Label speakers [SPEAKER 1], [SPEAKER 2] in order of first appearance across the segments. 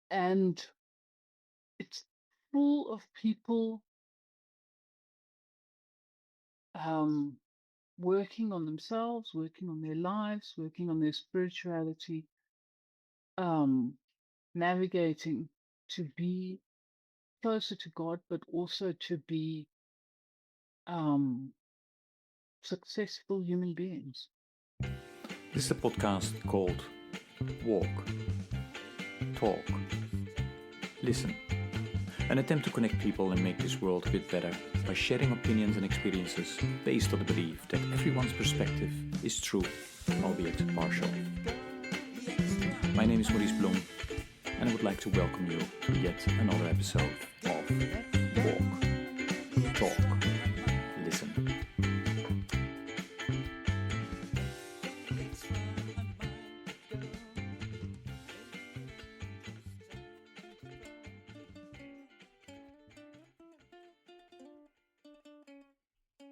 [SPEAKER 1] and it's full of people um, working on themselves, working on their lives, working on their spirituality, um, navigating to be closer to God, but also to be um, successful human beings.
[SPEAKER 2] This is a podcast called Walk, Talk, Listen. An attempt to connect people and make this world a bit better by sharing opinions and experiences based on the belief that everyone's perspective is true, albeit partial. My name is Maurice Blom, and I would like to welcome you to yet another episode of Walk, Talk, Listen.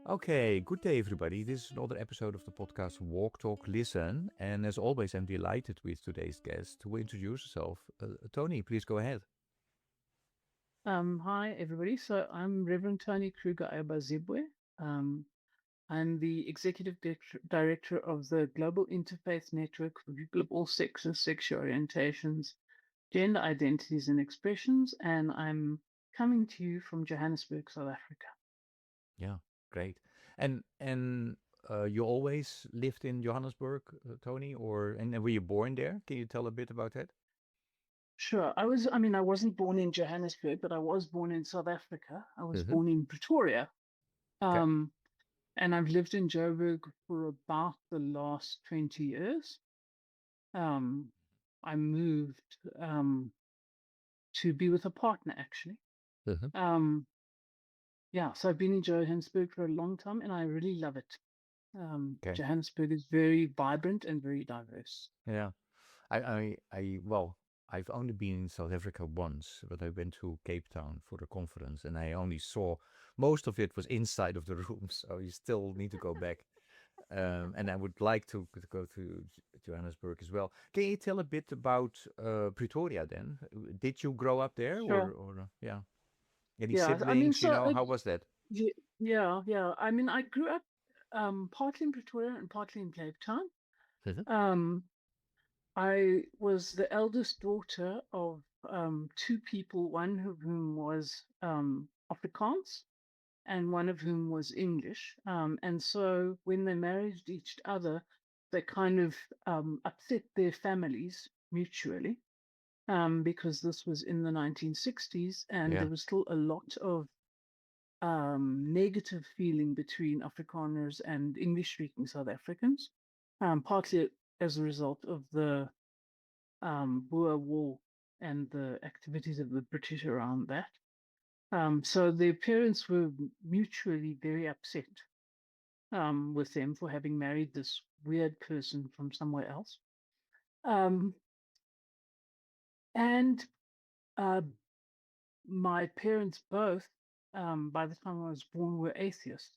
[SPEAKER 2] Okay, good day, everybody. This is another episode of the podcast Walk, Talk, Listen. And as always, I'm delighted with today's guest who will introduce herself. Toni, please go ahead.
[SPEAKER 1] Hi, everybody. So I'm Reverend Toni Kruger-Ayebazibwe. Um, I'm the Executive Director of the Global Interfaith Network for people of all sexes, sexual orientations, gender identities and expressions, and I'm coming to you from Johannesburg, South Africa.
[SPEAKER 2] Yeah, great. And you always lived in Johannesburg, Toni, and were you born there? Can you tell a bit about that?
[SPEAKER 1] Sure. I wasn't born in Johannesburg, but I was born in South Africa. I was
[SPEAKER 2] Mm-hmm.
[SPEAKER 1] born in Pretoria.
[SPEAKER 2] Okay.
[SPEAKER 1] Um, and I've lived in Joburg for about the last 20 years. Um, I moved to be with a partner, actually.
[SPEAKER 2] Mm-hmm.
[SPEAKER 1] Um, yeah, so I've been in Johannesburg for a long time and I really love it.
[SPEAKER 2] Okay.
[SPEAKER 1] Johannesburg is very vibrant and very diverse.
[SPEAKER 2] Yeah. Well, I've only been in South Africa once, but I went to Cape Town for the conference, and I only saw most of it was inside of the room, so you still need to go back. And I would like to go to Johannesburg as well. Can you tell a bit about Pretoria then? Did you grow up there,
[SPEAKER 1] Sure.
[SPEAKER 2] or yeah, any
[SPEAKER 1] Yeah, I mean,
[SPEAKER 2] siblings? How was that?
[SPEAKER 1] yeah. I mean, I grew up partly in Pretoria and partly in Cape Town.
[SPEAKER 2] Mhm.
[SPEAKER 1] Um, I was the eldest daughter of two people, one of whom was Afrikaans and one of whom was English. And so when they married each other, they kind of upset their families mutually because this was in the 1960s and
[SPEAKER 2] Yeah,
[SPEAKER 1] there was still a lot of negative feeling between Afrikaners and English speaking South Africans, partly as a result of the Boer War and the activities of the British around that. So their parents were mutually very upset with them for having married this weird person from somewhere else. Um, and uh, my parents both, by the time I was born, were atheists,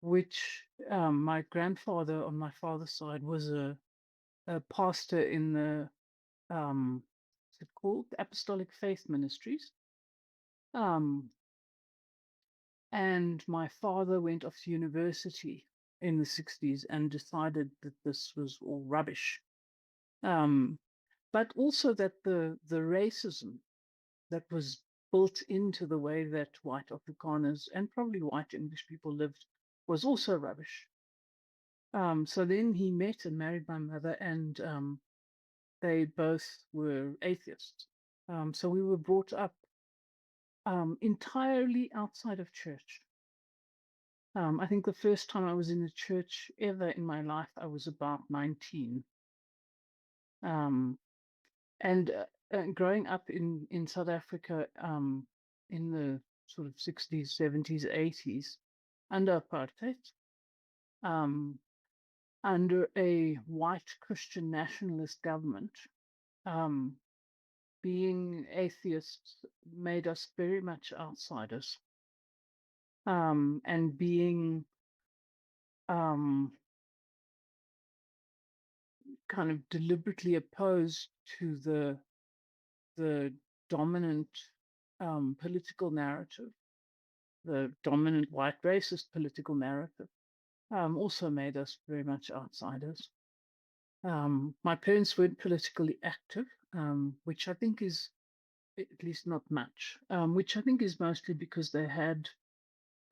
[SPEAKER 1] which my grandfather on my father's side was a pastor in the, what's it called? The Apostolic Faith Ministries. Um, and my father went off to university in the 60s and decided that this was all rubbish. Um, but also that the racism that was built into the way that white Afrikaners and probably white English people lived was also rubbish. So then he met and married my mother, and they both were atheists. So we were brought up entirely outside of church. I think the first time I was in a church ever in my life, I was about 19. Um, and growing up in South Africa in the sort of 60s, 70s, 80s, under apartheid, um, under a white Christian nationalist government, um, being atheists made us very much outsiders. And being um, kind of deliberately opposed to the the dominant political narrative, the dominant white racist political narrative, also made us very much outsiders. My parents weren't politically active, which I think is, at least not much, which I think is mostly because they had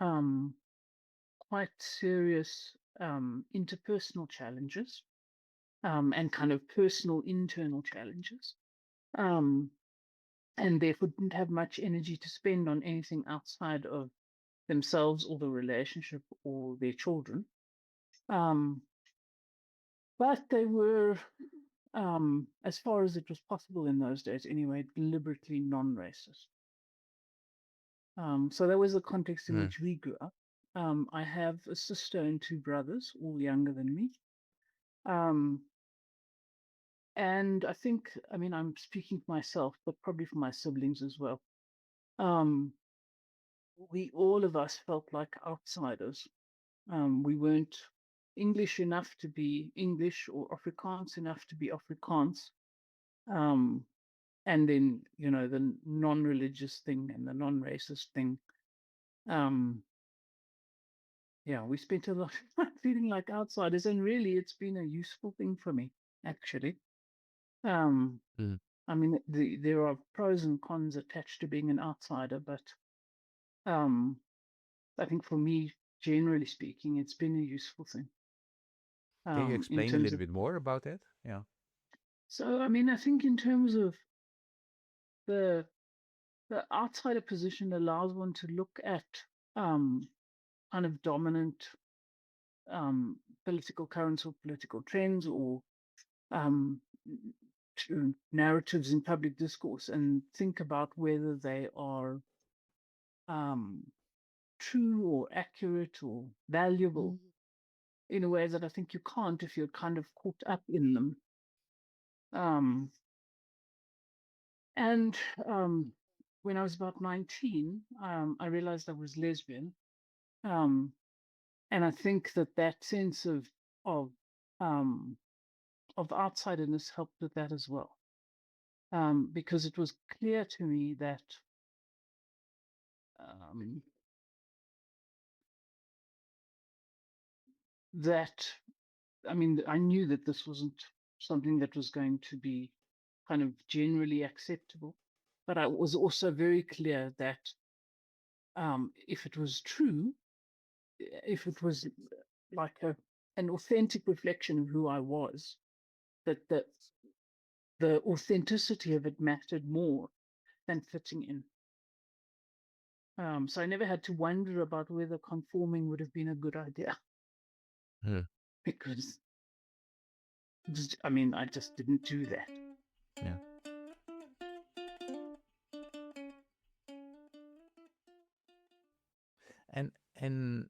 [SPEAKER 1] quite serious interpersonal challenges and kind of personal internal challenges. And therefore didn't have much energy to spend on anything outside of themselves or the relationship or their children. But they were, as far as it was possible in those days anyway, deliberately non-racist. So that was the context in which we grew up. I have a sister and two brothers, all younger than me. And I think, I mean, I'm speaking for myself, but probably for my siblings as well. We, all of us, felt like outsiders. We weren't English enough to be English or Afrikaans enough to be Afrikaans. And then, you know, the non-religious thing and the non-racist thing. Yeah, we spent a lot of time feeling like outsiders, and really it's been a useful thing for me, actually. I mean, there are pros and cons attached to being an outsider, but I think for me, generally speaking, it's been a useful thing.
[SPEAKER 3] Can you
[SPEAKER 1] In
[SPEAKER 3] explain a
[SPEAKER 1] terms
[SPEAKER 3] little
[SPEAKER 1] of,
[SPEAKER 3] bit more about that? Yeah.
[SPEAKER 1] so I mean, I think in terms of the outsider position allows one to look at kind of dominant political currents or political trends or narratives in public discourse and think about whether they are true or accurate or valuable in a way that I think you can't if you're kind of caught up in them. And when I was about 19, I realized I was lesbian. And I think that sense of outsiderness helped with that as well. Because it was clear to me that I mean, I knew that this wasn't something that was going to be kind of generally acceptable, but I was also very clear that if it was true, if it was like an authentic reflection of who I was, that the authenticity of it mattered more than fitting in. So I never had to wonder about whether conforming would have been a good idea. Because, I mean, I just didn't do that.
[SPEAKER 3] Yeah. And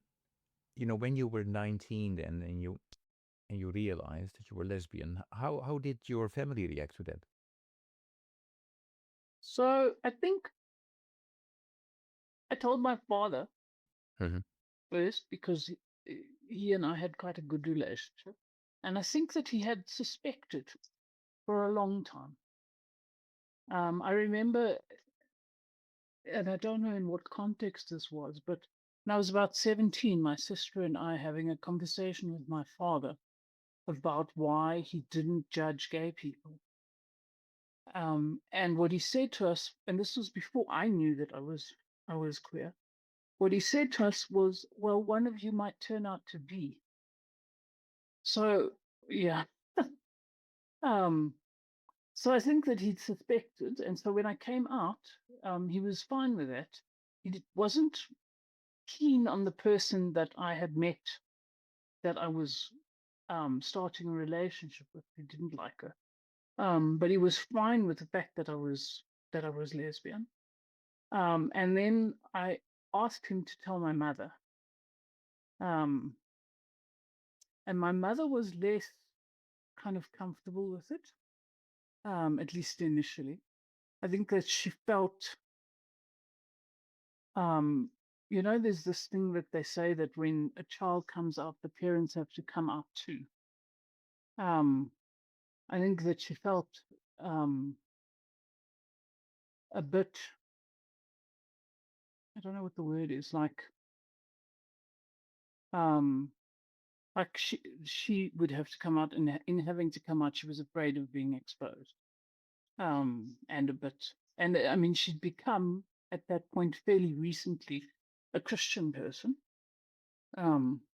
[SPEAKER 3] you know, when you were 19 then and you realized that you were lesbian, how did your family react to that?
[SPEAKER 1] So I think I told my father first because he and I had quite a good relationship. And I think that he had suspected for a long time. I remember, and I don't know in what context this was, but when I was about 17, my sister and I having a conversation with my father about why he didn't judge gay people. And what he said to us, and this was before I knew that I was queer. What he said to us was, well, one of you might turn out to be. So, yeah. So I think that he'd suspected. And so when I came out, he was fine with that. He wasn't keen on the person that I had met, that I was starting a relationship with. He didn't like her. But he was fine with the fact that I was lesbian. And then I asked him to tell my mother. And my mother was less kind of comfortable with it, at least initially. I think that she felt, you know, there's this thing that they say that when a child comes out, the parents have to come out too. I think that she felt a bit, I don't know what the word is, like she would have to come out, and in having to come out, she was afraid of being exposed. And a bit, and I mean, she'd become at that point fairly recently a Christian person.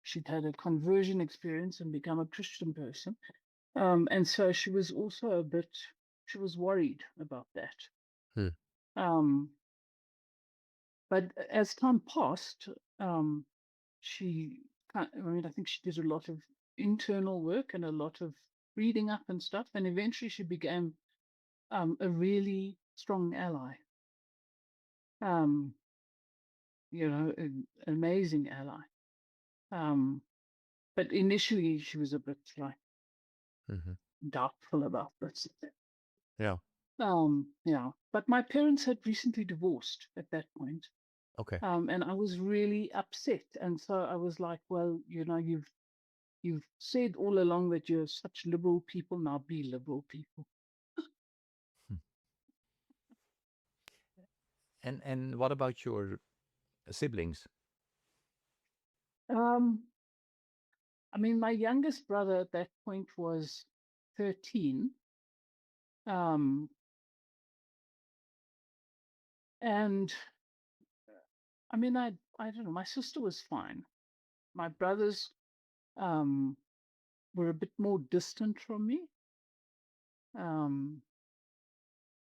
[SPEAKER 1] She'd had a conversion experience and become a Christian person. And so she was also a bit, she was worried about that.
[SPEAKER 3] Hmm.
[SPEAKER 1] But as time passed, she, I mean, I think she did a lot of internal work and a lot of reading up and stuff. And eventually she became a really strong ally. You know, an amazing ally. But initially she was a bit like
[SPEAKER 3] Hmm.
[SPEAKER 1] doubtful about this.
[SPEAKER 3] Yeah.
[SPEAKER 1] Yeah. But my parents had recently divorced at that point.
[SPEAKER 3] Okay.
[SPEAKER 1] And I was really upset. And so I was like, well, you know, you've said all along that you're such liberal people, now be liberal people.
[SPEAKER 3] Hmm. And what about your siblings?
[SPEAKER 1] Um, I mean, my youngest brother at that point was 13. Um, and I mean, I don't know, my sister was fine. My brothers um, were a bit more distant from me. Um,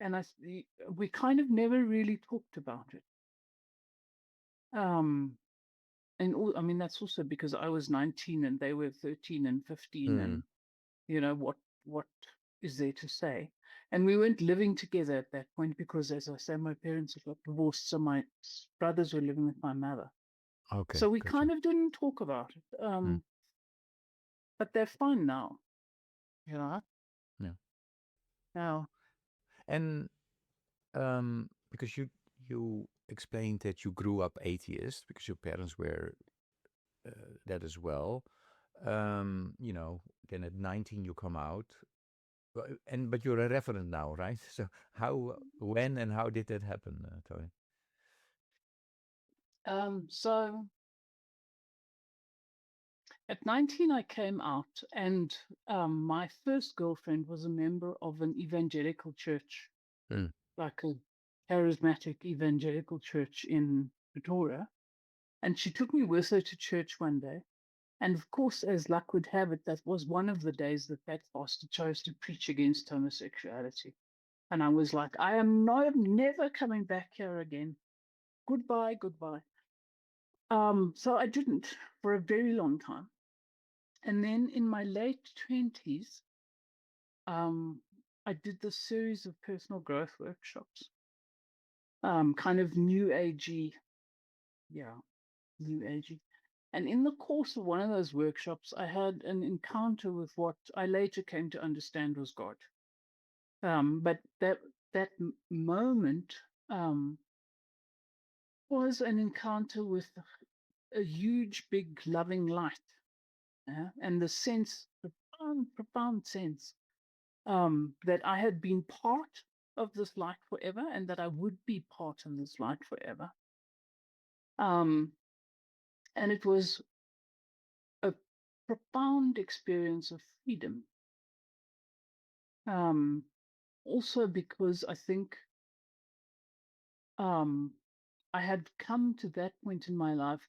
[SPEAKER 1] and we kind of never really talked about it. And I mean, that's also because I was 19 and they were 13 and 15,
[SPEAKER 3] Hmm.
[SPEAKER 1] and you know what is there to say? And we weren't living together at that point because, as I say, my parents had got divorced, so my brothers were living with my mother.
[SPEAKER 3] Okay,
[SPEAKER 1] So we
[SPEAKER 3] gotcha.
[SPEAKER 1] kind of didn't talk about it.
[SPEAKER 3] Hmm.
[SPEAKER 1] But they're fine now, you know.
[SPEAKER 3] Yeah.
[SPEAKER 1] Now,
[SPEAKER 3] And because you explained that you grew up atheist because your parents were that as well. You know, then at 19 you come out, but you're a reverend now, right? So how, when, and how did that happen, Tony?
[SPEAKER 1] so at 19, I came out, and my first girlfriend was a member of an evangelical church,
[SPEAKER 3] Hmm.
[SPEAKER 1] like a charismatic evangelical church in Pretoria. And she took me with her to church one day. And of course, as luck would have it, that was one of the days that pastor chose to preach against homosexuality. And I was like, I am never coming back here again. Goodbye, goodbye. So I didn't for a very long time. And then in my late 20s, I did this series of personal growth workshops, kind of new agey, yeah, new agey. And in the course of one of those workshops, I had an encounter with what I later came to understand was God. But that moment was an encounter with a huge, big, loving light, and the sense, profound sense, that I had been part of this light forever, and that I would be part of this light forever. And it was a profound experience of freedom. Also because I think I had come to that point in my life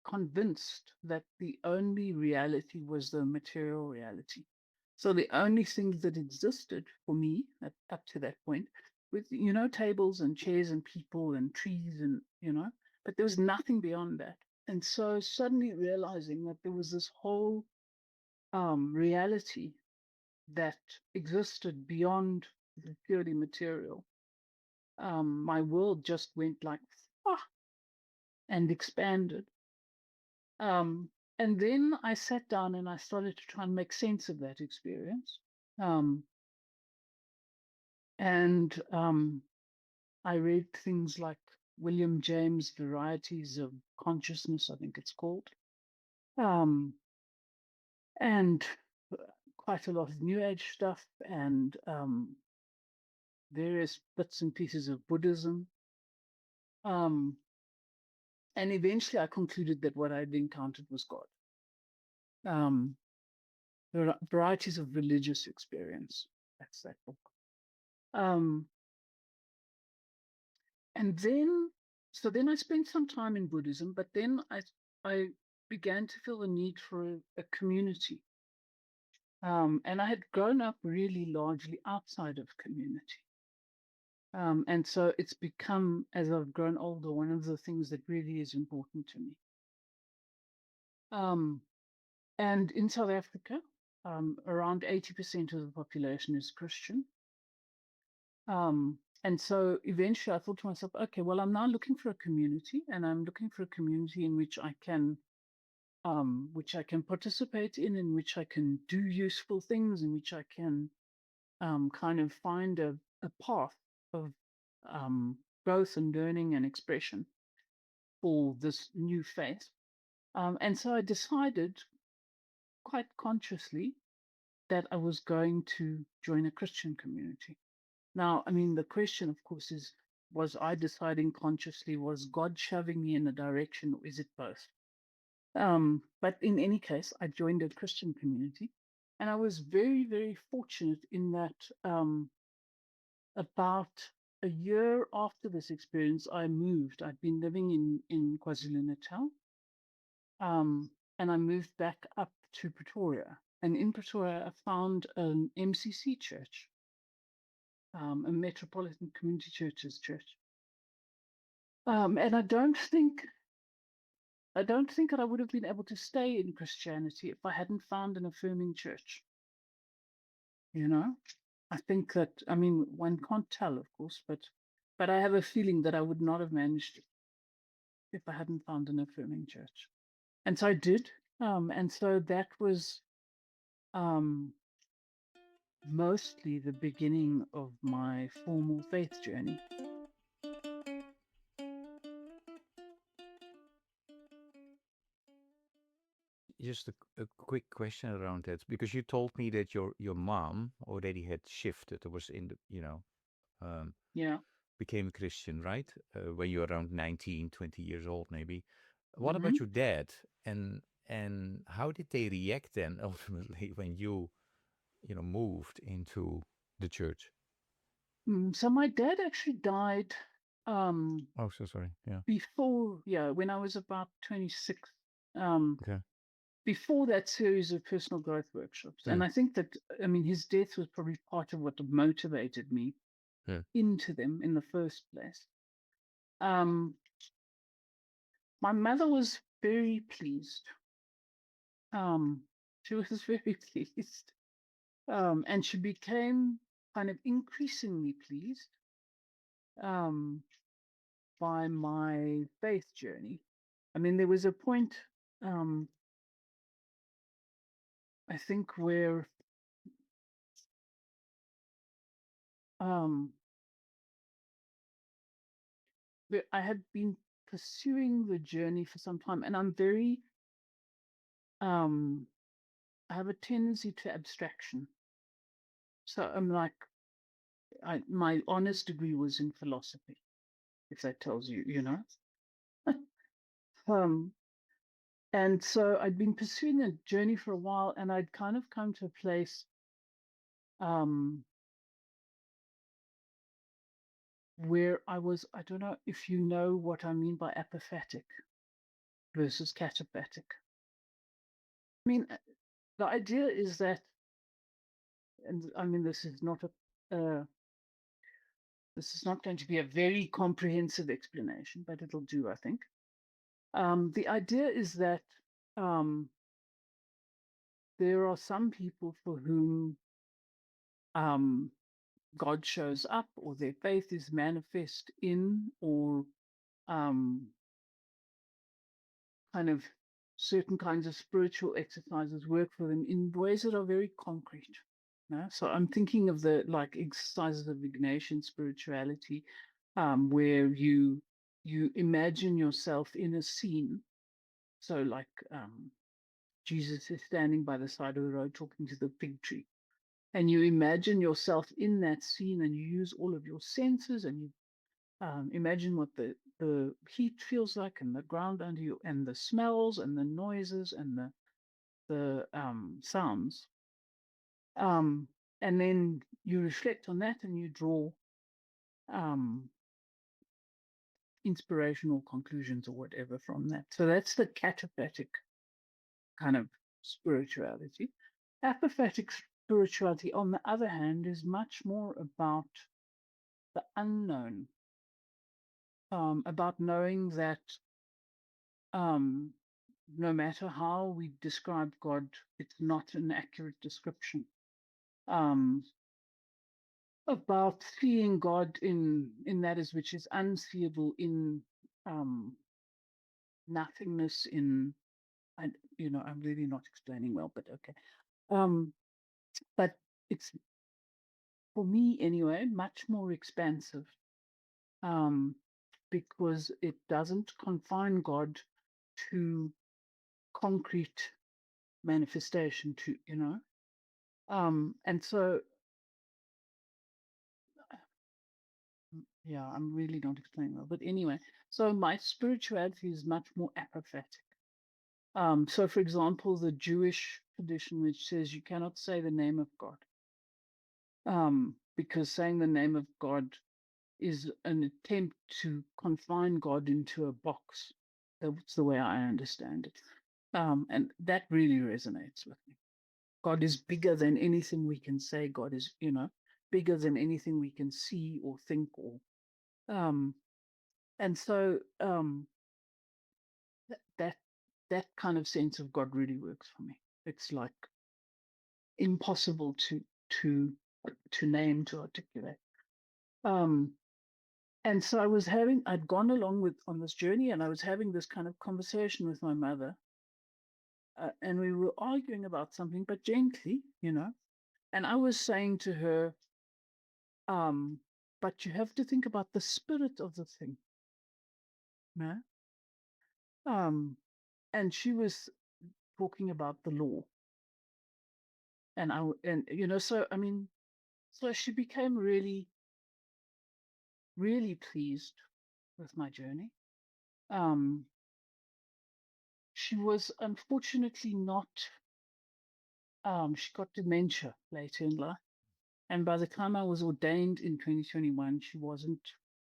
[SPEAKER 1] convinced that the only reality was the material reality. So the only thing that existed for me up to that point, with, you know, tables and chairs and people and trees and, you know, but there was nothing beyond that. And so suddenly realizing that there was this whole reality that existed beyond the purely material, my world just went like, ah, and expanded. And then I sat down and I started to try and make sense of that experience. Um, and I read things like William James' Varieties of Consciousness, I think it's called, and quite a lot of New Age stuff, and various bits and pieces of Buddhism. And eventually I concluded that what I'd encountered was God. Varieties of religious experience. That's that book. And then, so then I spent some time in Buddhism, but then I began to feel the need for a community. And I had grown up really largely outside of community. And so it's become, as I've grown older, one of the things that really is important to me. And in South Africa, around 80% of the population is Christian. And so eventually I thought to myself, okay, well, I'm now looking for a community, and I'm looking for a community in which I can participate in which I can do useful things, in which I can kind of find a path of growth and learning and expression for this new faith. And so I decided quite consciously that I was going to join a Christian community. Now, I mean, the question, of course, is, was I deciding consciously? Was God shoving me in a direction, or is it both? But in any case, I joined a Christian community, and I was very, very fortunate in that about a year after this experience, I moved. I'd been living in KwaZulu-Natal, and I moved back up to Pretoria. And in Pretoria, I found an MCC church, a Metropolitan Community Churches church. And I don't think that I would have been able to stay in Christianity if I hadn't found an affirming church. You know, I think that, I mean, one can't tell, of course, but I have a feeling that I would not have managed it if I hadn't found an affirming church. And so I did. And so that was mostly the beginning of my formal faith journey.
[SPEAKER 3] Just a quick question around that, because you told me that your mom already had shifted, or was in the,
[SPEAKER 1] Yeah.
[SPEAKER 3] became a Christian, right? When you were around 19, 20 years old, maybe. What about your dad? And how did they react then ultimately when you moved into the church?
[SPEAKER 1] So my dad actually died
[SPEAKER 3] Oh, so sorry. Yeah.
[SPEAKER 1] before, when I was about 26.
[SPEAKER 3] Okay.
[SPEAKER 1] Before that series of personal growth workshops.
[SPEAKER 3] Yeah.
[SPEAKER 1] And I think that, I mean, his death was probably part of what motivated me into them in the first place. My mother was very pleased. She was very pleased. And she became kind of increasingly pleased by my faith journey. I mean, there was a point, I think, where I had been pursuing the journey for some time, and I'm very, I have a tendency to abstraction. So I'm like, my honors degree was in philosophy, if that tells you, and so I'd been pursuing a journey for a while, and I'd kind of come to a place, where I don't know if you know what I mean by apophatic versus cataphatic. I mean, the idea is that, and I mean, this is not going to be a very comprehensive explanation, but it'll do, I think. The idea is that there are some people for whom God shows up, or their faith is manifest in, or kind of certain kinds of spiritual exercises work for them in ways that are very concrete. So I'm thinking of the exercises of Ignatian spirituality, where you imagine yourself in a scene. So Jesus is standing by the side of the road talking to the fig tree. and you imagine yourself in that scene, and you use all of your senses, and you imagine what the heat feels like, and the ground under you, and the smells, and the noises, and the sounds. And then you reflect on that, and you draw inspirational conclusions or whatever from that. So that's the cataphatic kind of spirituality. Apophatic spirituality, on the other hand, is much more about the unknown, about knowing that no matter how we describe God, it's not an accurate description. About seeing God in that is which is unseeable, in nothingness, in I'm really not explaining well, but okay. But it's, for me anyway, much more expansive, because it doesn't confine God to concrete manifestation, to and so yeah, I'm really not explaining well, but anyway, so my spirituality is much more apophatic. So for example, the Jewish tradition, which says you cannot say the name of God, because saying the name of God is an attempt to confine God into a box. That's the way I understand it. And that really resonates with me. God is bigger than anything we can say. God is, bigger than anything we can see or think or, and so that kind of sense of God really works for me. It's like impossible to name, to articulate. And so I'd gone along on this journey, and I was having this kind of conversation with my mother, and we were arguing about something, but gently, and I was saying to her, but you have to think about the spirit of the thing. No? And she was talking about the law. So she became really, really pleased with my journey. She was unfortunately not, she got dementia later in life. And by the time I was ordained in 2021, she wasn't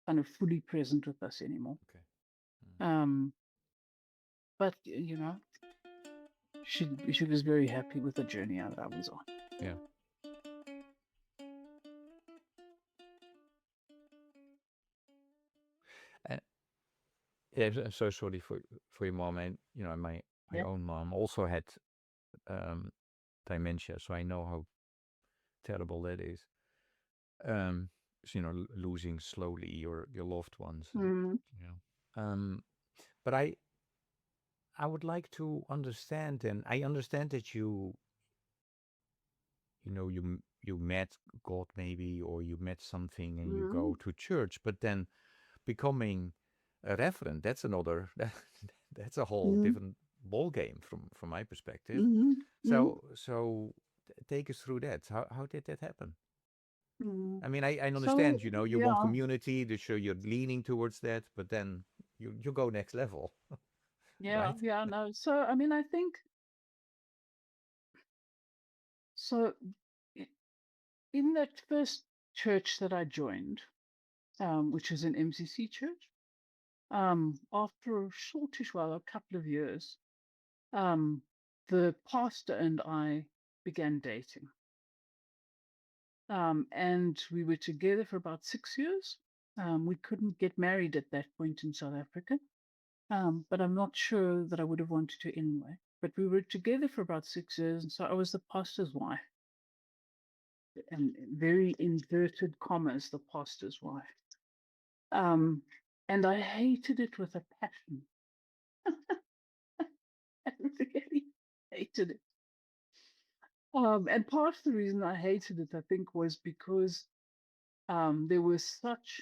[SPEAKER 1] kind of fully present with us anymore.
[SPEAKER 3] Okay.
[SPEAKER 1] But she was very happy with the journey that I was on.
[SPEAKER 3] Yeah. Yeah, I'm so sorry for your mom. And my
[SPEAKER 1] Yeah.
[SPEAKER 3] own mom also had dementia, so I know how terrible that is. So, losing slowly your loved ones.
[SPEAKER 1] Mhm.
[SPEAKER 3] But I would like to understand, and I understand that you met God maybe, or you met something and you go to church, but then becoming a reverend, that's another that's a whole different ball game from my perspective. So take us through that. How did that happen? I mean, I understand,
[SPEAKER 1] So
[SPEAKER 3] you want community, so you're leaning towards that, but then you go next level.
[SPEAKER 1] yeah,
[SPEAKER 3] Right?
[SPEAKER 1] yeah, no. So I mean, I think so. In that first church that I joined, which is an MCC church, after a shortish while, a couple of years, the pastor and I began dating. And we were together for about 6 years. We couldn't get married at that point in South Africa, but I'm not sure that I would have wanted to anyway. But we were together for about 6 years, and so I was the pastor's wife, and very inverted commas, the pastor's wife. And I hated it with a passion. I really hated it. And part of the reason I hated it, I think, was because there were such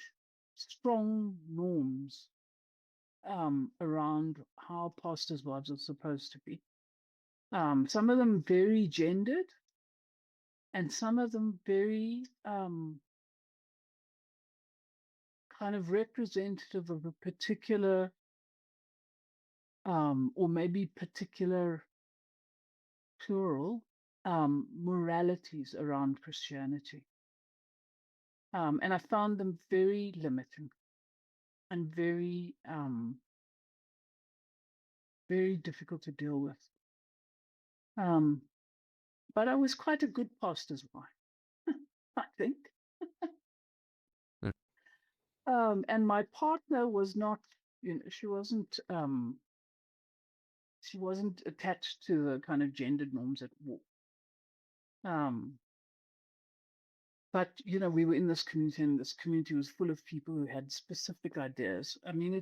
[SPEAKER 1] strong norms around how pastors' wives are supposed to be. Some of them very gendered, and some of them very kind of representative of a particular or maybe particular plural moralities around Christianity. And I found them very limiting and very difficult to deal with. But I was quite a good pastor's wife, I think. And my partner was not, she wasn't attached to the kind of gendered norms at all. But we were in this community, and this community was full of people who had specific ideas. I mean,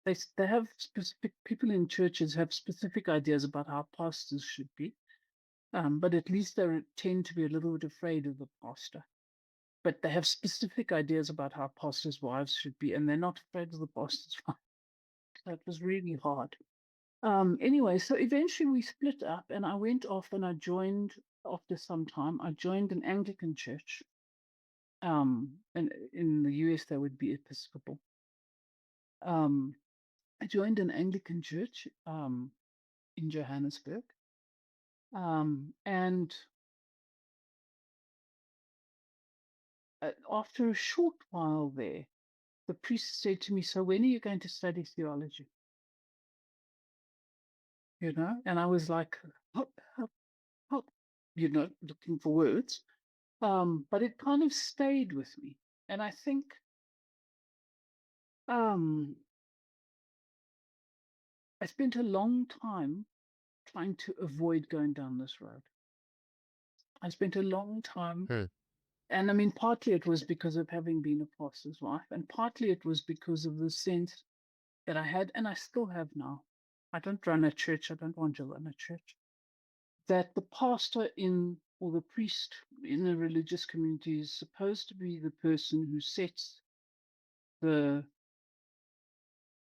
[SPEAKER 1] they have specific, people in churches have specific ideas about how pastors should be, but at least they tend to be a little bit afraid of the pastor. But they have specific ideas about how pastors' wives should be, and they're not afraid of the pastor's wife. So it was really hard. Anyway, so eventually we split up, and I went off and I joined, after some time, I joined an Anglican church. And in the US, that would be Episcopal. I joined an Anglican church in Johannesburg. And after a short while there, the priest said to me, "So when are you going to study theology?" And I was like, looking for words. But it kind of stayed with me. And I think I spent a long time trying to avoid going down this road. I spent a long time, and I mean, partly it was because of having been a pastor's wife, and partly it was because of the sense that I had, and I still have now. I don't run a church. I don't want to run a church. That the pastor or the priest in a religious community is supposed to be the person who sets the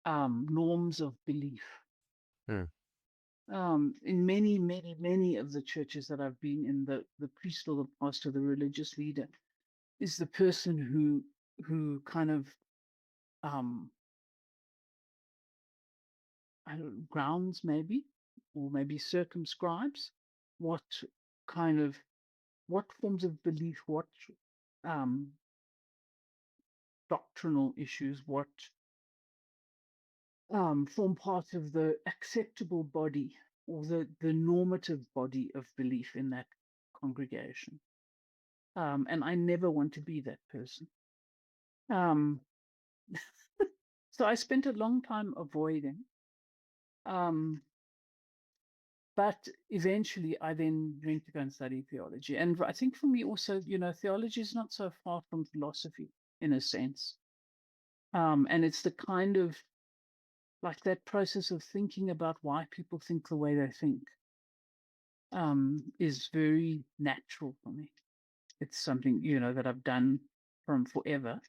[SPEAKER 1] norms of belief. In many, many, many of the churches that I've been in, the priest or the pastor, the religious leader, is the person who kind of grounds maybe, or maybe circumscribes what forms of belief, what doctrinal issues, what form part of the acceptable body or the normative body of belief in that congregation. And I never want to be that person. So I spent a long time avoiding. But eventually I then went to go and study theology. And I think for me also, theology is not so far from philosophy in a sense. And it's the kind of, like, that process of thinking about why people think the way they think is very natural for me. It's something, that I've done from forever.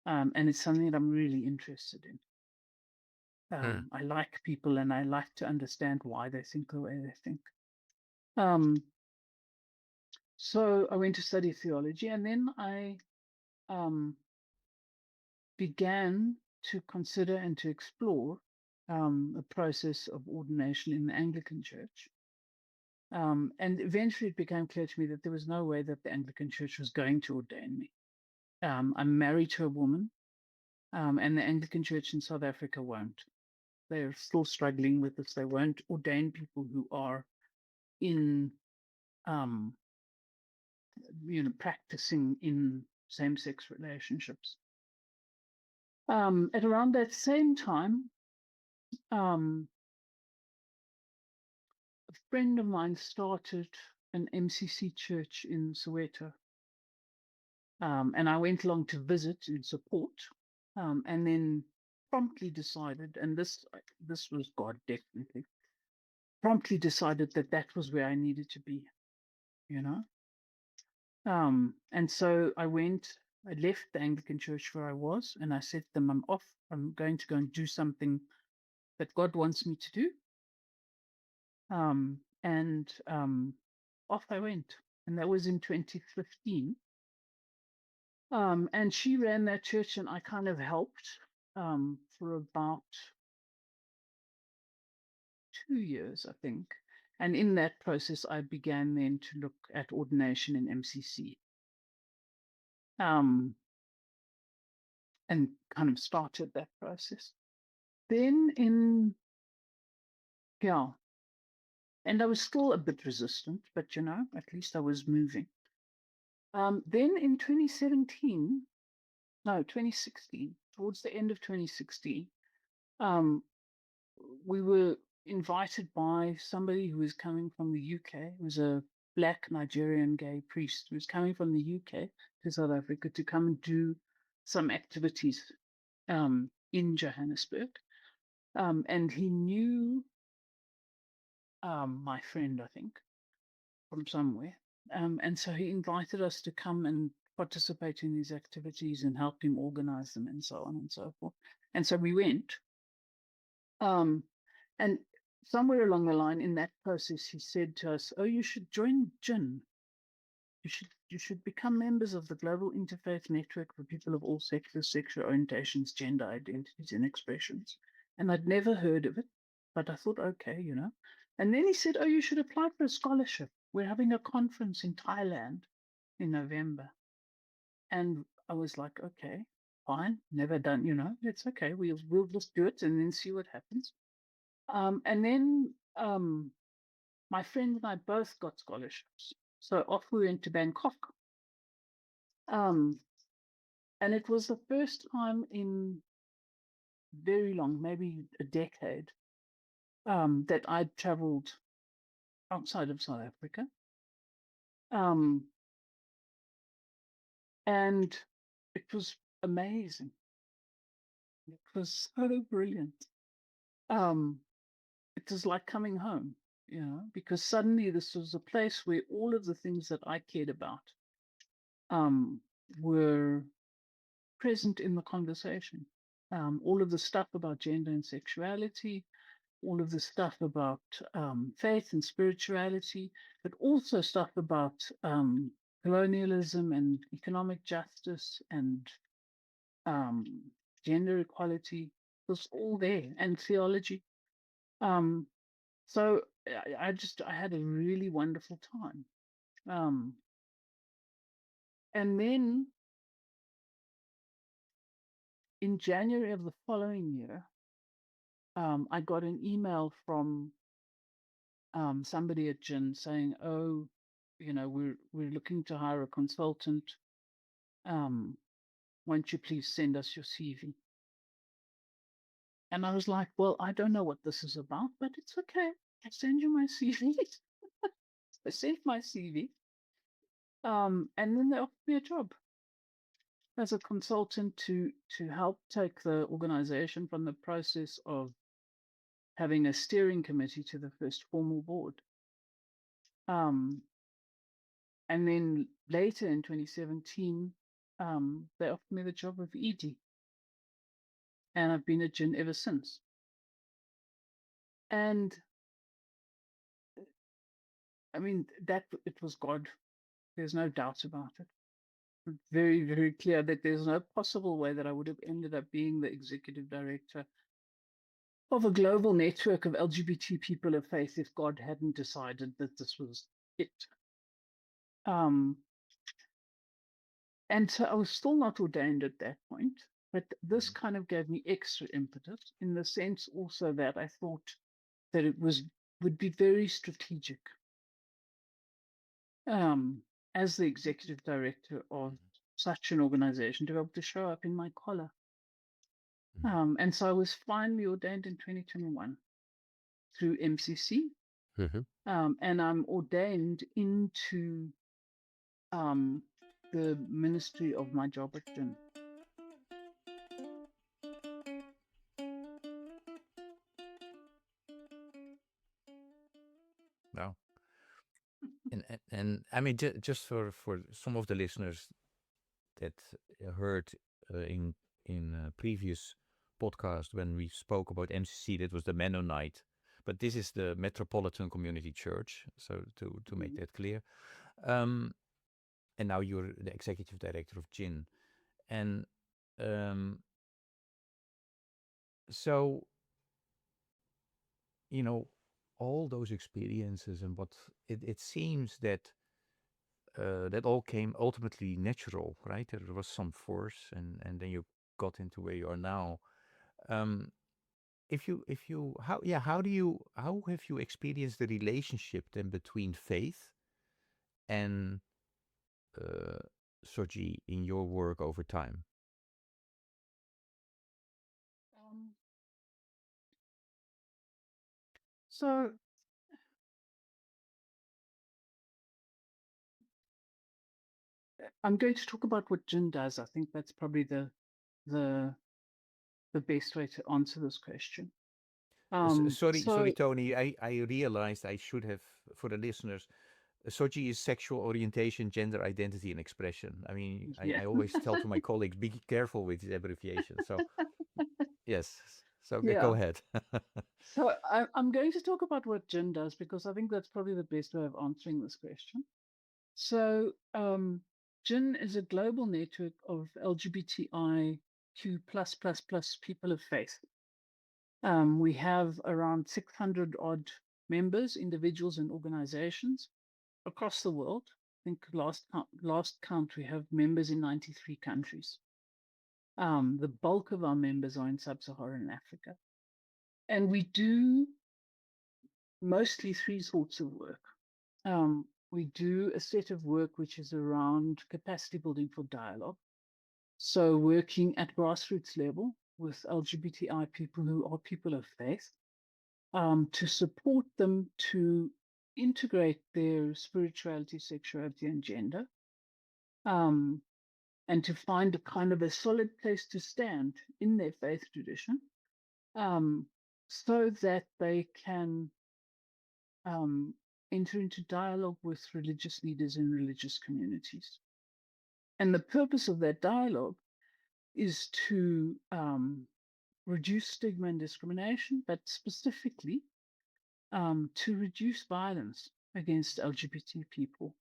[SPEAKER 1] And it's something that I'm really interested in. I like people, and I like to understand why they think the way they think. So I went to study theology, and then I began to consider and to explore the process of ordination in the Anglican Church. And eventually it became clear to me that there was no way that the Anglican Church was going to ordain me. I'm married to a woman, and the Anglican Church in South Africa won't. They're still struggling with this. They won't ordain people who are in, practicing in same-sex relationships. At around that same time, a friend of mine started an MCC church in Soweto. And I went along to visit and support, and then promptly decided, and this was God, definitely, promptly decided that was where I needed to be, And so I left the Anglican Church where I was, and I said to them, I'm off. I'm going to go and do something that God wants me to do. And off I went. and that was in 2015. And she ran that church, and I kind of helped for about 2 years, I think. And in that process, I began then to look at ordination in MCC, and kind of started that process. Then and I was still a bit resistant, but at least I was moving. Then in 2016, towards the end of 2016, we were invited by somebody who was coming from the UK. It was a Black Nigerian gay priest who was coming from the UK to South Africa to come and do some activities in Johannesburg. And he knew my friend, I think, from somewhere. And so he invited us to come and participate in these activities and help him organize them and so on and so forth. And so we went. And somewhere along the line in that process, he said to us, "Oh, you should join GIN. You should become members of the Global Interfaith Network for people of all sexes, sexual orientations, gender identities, and expressions." And I'd never heard of it, but I thought, okay, And then he said, "Oh, you should apply for a scholarship. We're having a conference in Thailand in November." And I was like, okay, fine, never done, it's okay. We'll just do it and then see what happens. And then my friend and I both got scholarships. So off we went to Bangkok. And it was the first time in very long, maybe a decade, that I'd traveled outside of South Africa. And it was amazing. It was so brilliant. It was like coming home, because suddenly this was a place where all of the things that I cared about were present in the conversation. All of the stuff about gender and sexuality, all of the stuff about faith and spirituality, but also stuff about colonialism and economic justice and gender equality was all there, and theology. So I had a really wonderful time. And then in January of the following year, I got an email from somebody at GIN saying, "Oh, we're looking to hire a consultant. Won't you please send us your CV?" And I was like, "Well, I don't know what this is about, but it's okay. I'll send you my CV." I sent my CV. And then they offered me a job as a consultant to help take the organization from the process of having a steering committee to the first formal board. And then later in 2017, they offered me the job of ED. And I've been at GIN ever since. And I mean, it was God. There's no doubt about it. Very, very clear that there's no possible way that I would have ended up being the executive director of a global network of LGBT people of faith if God hadn't decided that this was it. And so I was still not ordained at that point, but this kind of gave me extra impetus in the sense also that I thought that it would be very strategic as the executive director of such an organization to be able to show up in my collar. And so I was finally ordained in 2021 through MCC. And I'm ordained into the ministry of my job at GIN.
[SPEAKER 3] Wow. And I mean, just for some of the listeners that heard in previous podcast when we spoke about MCC, that was the Mennonite, but this is the Metropolitan Community Church. So to make that clear, And now you're the executive director of GIN. And so, all those experiences and what it seems that that all came ultimately natural, right? There was some force, and then you got into where you are now. Um, how have you experienced the relationship then between faith and SOGIE in your work over time?
[SPEAKER 1] So I'm going to talk about what GIN does. I think that's probably the best way to answer this question.
[SPEAKER 3] Sorry, Toni. I realized I should have, for the listeners, SOGIE is sexual orientation, gender identity, and expression. I mean,
[SPEAKER 1] Yeah.
[SPEAKER 3] I always tell to my colleagues, be careful with these abbreviations. So, yes. So
[SPEAKER 1] Yeah.
[SPEAKER 3] go ahead.
[SPEAKER 1] So I'm going to talk about what GIN does because I think that's probably the best way of answering this question. So GIN is a global network of LGBTIQ++ people of faith. We have around 600 odd members, individuals and organizations across the world. I think last count we have members in 93 countries. The bulk of our members are in sub-Saharan Africa. And we do mostly three sorts of work. We do a set of work which is around capacity building for dialogue. So working at grassroots level with LGBTI people who are people of faith, to support them to integrate their spirituality, sexuality, and gender, and to find a kind of a solid place to stand in their faith tradition, so that they can enter into dialogue with religious leaders in religious communities. And the purpose of that dialogue is to reduce stigma and discrimination, but specifically to reduce violence against LGBT people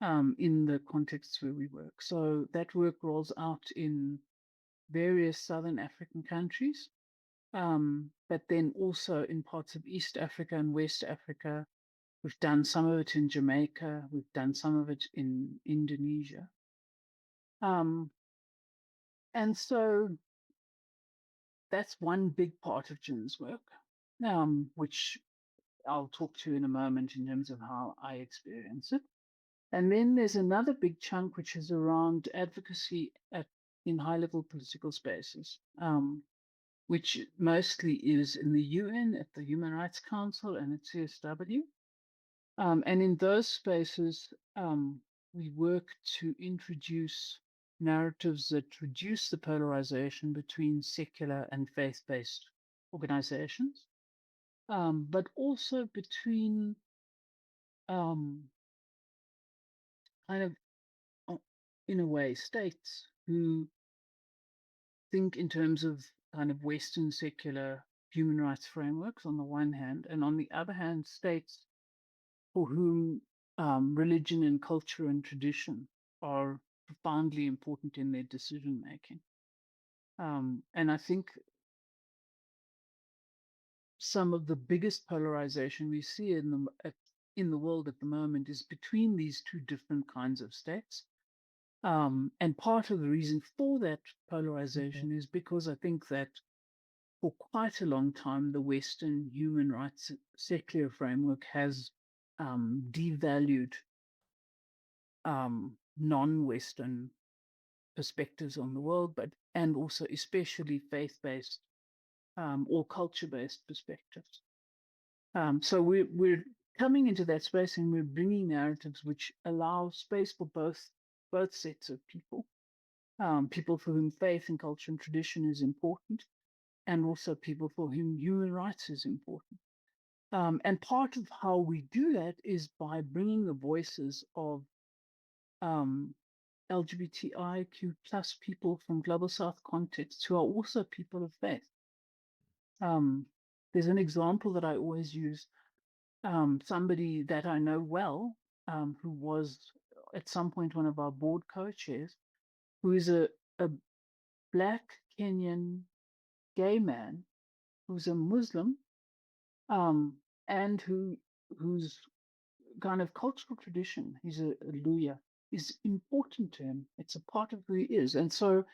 [SPEAKER 1] in the contexts where we work. So that work rolls out in various Southern African countries, but then also in parts of East Africa and West Africa. We've done some of it in Jamaica. We've done some of it in Indonesia. And so that's one big part of GIN's work, which I'll talk to in a moment in terms of how I experience it. And then there's another big chunk, which is around advocacy in high-level political spaces, which mostly is in the UN, at the Human Rights Council, and at CSW. And in those spaces, we work to introduce narratives that reduce the polarization between secular and faith-based organizations, but also between kind of, in a way, states who think in terms of kind of Western secular human rights frameworks on the one hand, and on the other hand, states for whom religion and culture and tradition are profoundly important in their decision making. And I think some of the biggest polarization we see in the world at the moment is between these two different kinds of states. And part of the reason for that polarization is because I think that for quite a long time, the Western human rights secular framework has devalued non-Western perspectives on the world, and also especially faith-based or culture-based perspectives. So we're coming into that space, and we're bringing narratives which allow space for both sets of people, people for whom faith and culture and tradition is important, and also people for whom human rights is important. And part of how we do that is by bringing the voices of LGBTIQ plus people from Global South contexts who are also people of faith. There's an example that I always use. Somebody that I know well, who was at some point one of our board co-chairs, who is a Black Kenyan gay man who's a Muslim, and whose kind of cultural tradition, he's a Luya, is important to him. It's a part of who he is. And so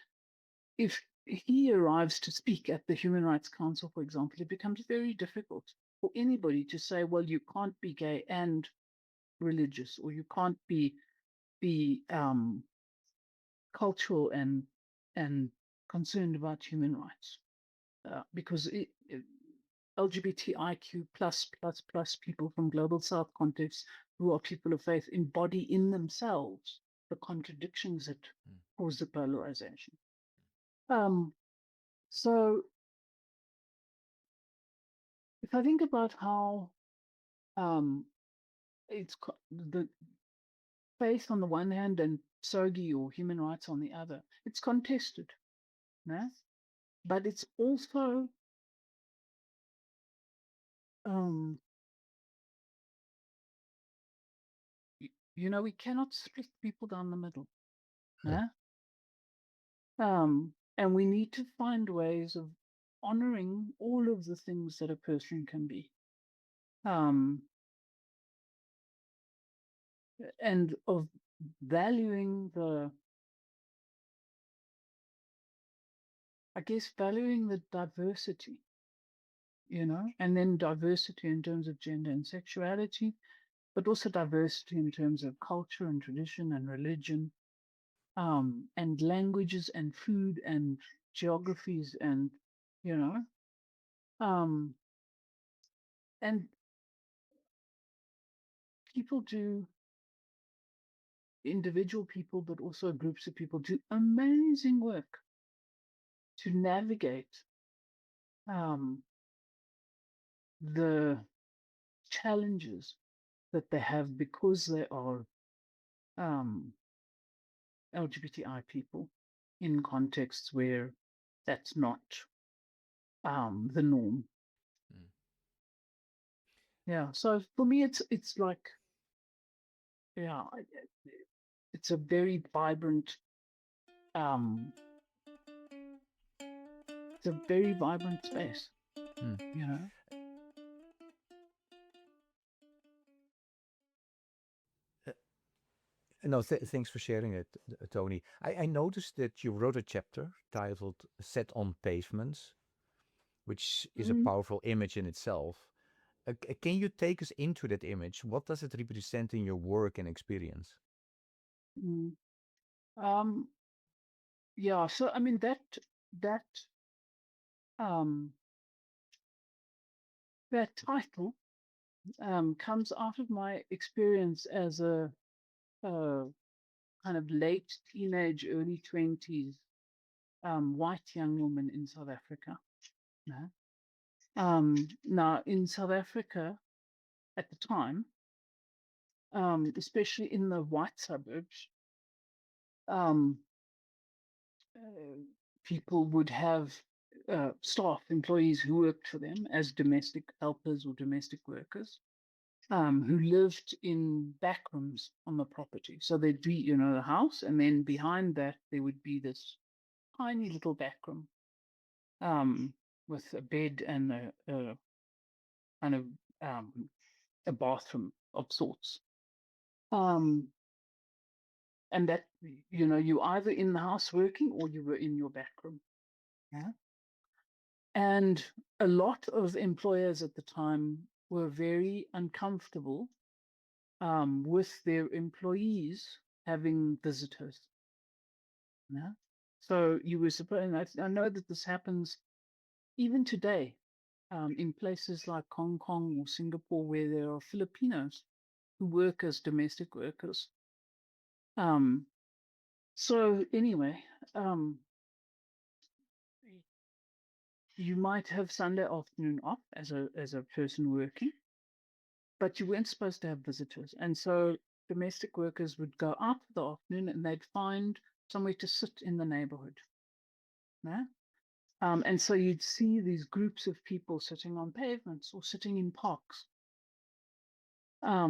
[SPEAKER 1] if he arrives to speak at the Human Rights Council, for example, it becomes very difficult for anybody to say, well, you can't be gay and religious, or you can't be cultural and concerned about human rights, because LGBTIQ plus people from global South contexts who are people of faith embody in themselves the contradictions that cause the polarization. So if I think about how it's the faith on the one hand and SOGIE or human rights on the other, it's contested, no? But it's also we cannot split people down the middle, no? And we need to find ways of honoring all of the things that a person can be, and of valuing valuing the diversity, and then diversity in terms of gender and sexuality, but also diversity in terms of culture and tradition and religion, and languages and food and geographies and, and individual people, but also groups of people do amazing work to navigate the challenges that they have because they are LGBTI people in contexts where that's not the norm. Yeah. So for me, it's like, yeah, it's a very vibrant, it's a very vibrant space,
[SPEAKER 3] No, thanks for sharing it, Toni. I noticed that you wrote a chapter titled Set on Pavements, which is a powerful image in itself. Can you take us into that image? What does it represent in your work and experience?
[SPEAKER 1] Yeah, so I mean that title comes out of my experience as a kind of late teenage, early 20s white young woman in South Africa. Now in South Africa at the time, especially in the white suburbs, people would have staff, employees who worked for them as domestic helpers or domestic workers, who lived in back rooms on the property. So there'd be, the house, and then behind that there would be this tiny little back room, with a bed and a kind of a bathroom of sorts. And that, you either in the house working or you were in your back room. Yeah. And a lot of employers at the time were very uncomfortable with their employees having visitors. Yeah. So you were supposed, I know that this happens even today, in places like Hong Kong or Singapore, where there are Filipinos who work as domestic workers. So anyway, you might have Sunday afternoon off as a person working, but you weren't supposed to have visitors. And so domestic workers would go out for the afternoon and they'd find somewhere to sit in the neighborhood. Yeah? And so you'd see these groups of people sitting on pavements or sitting in parks.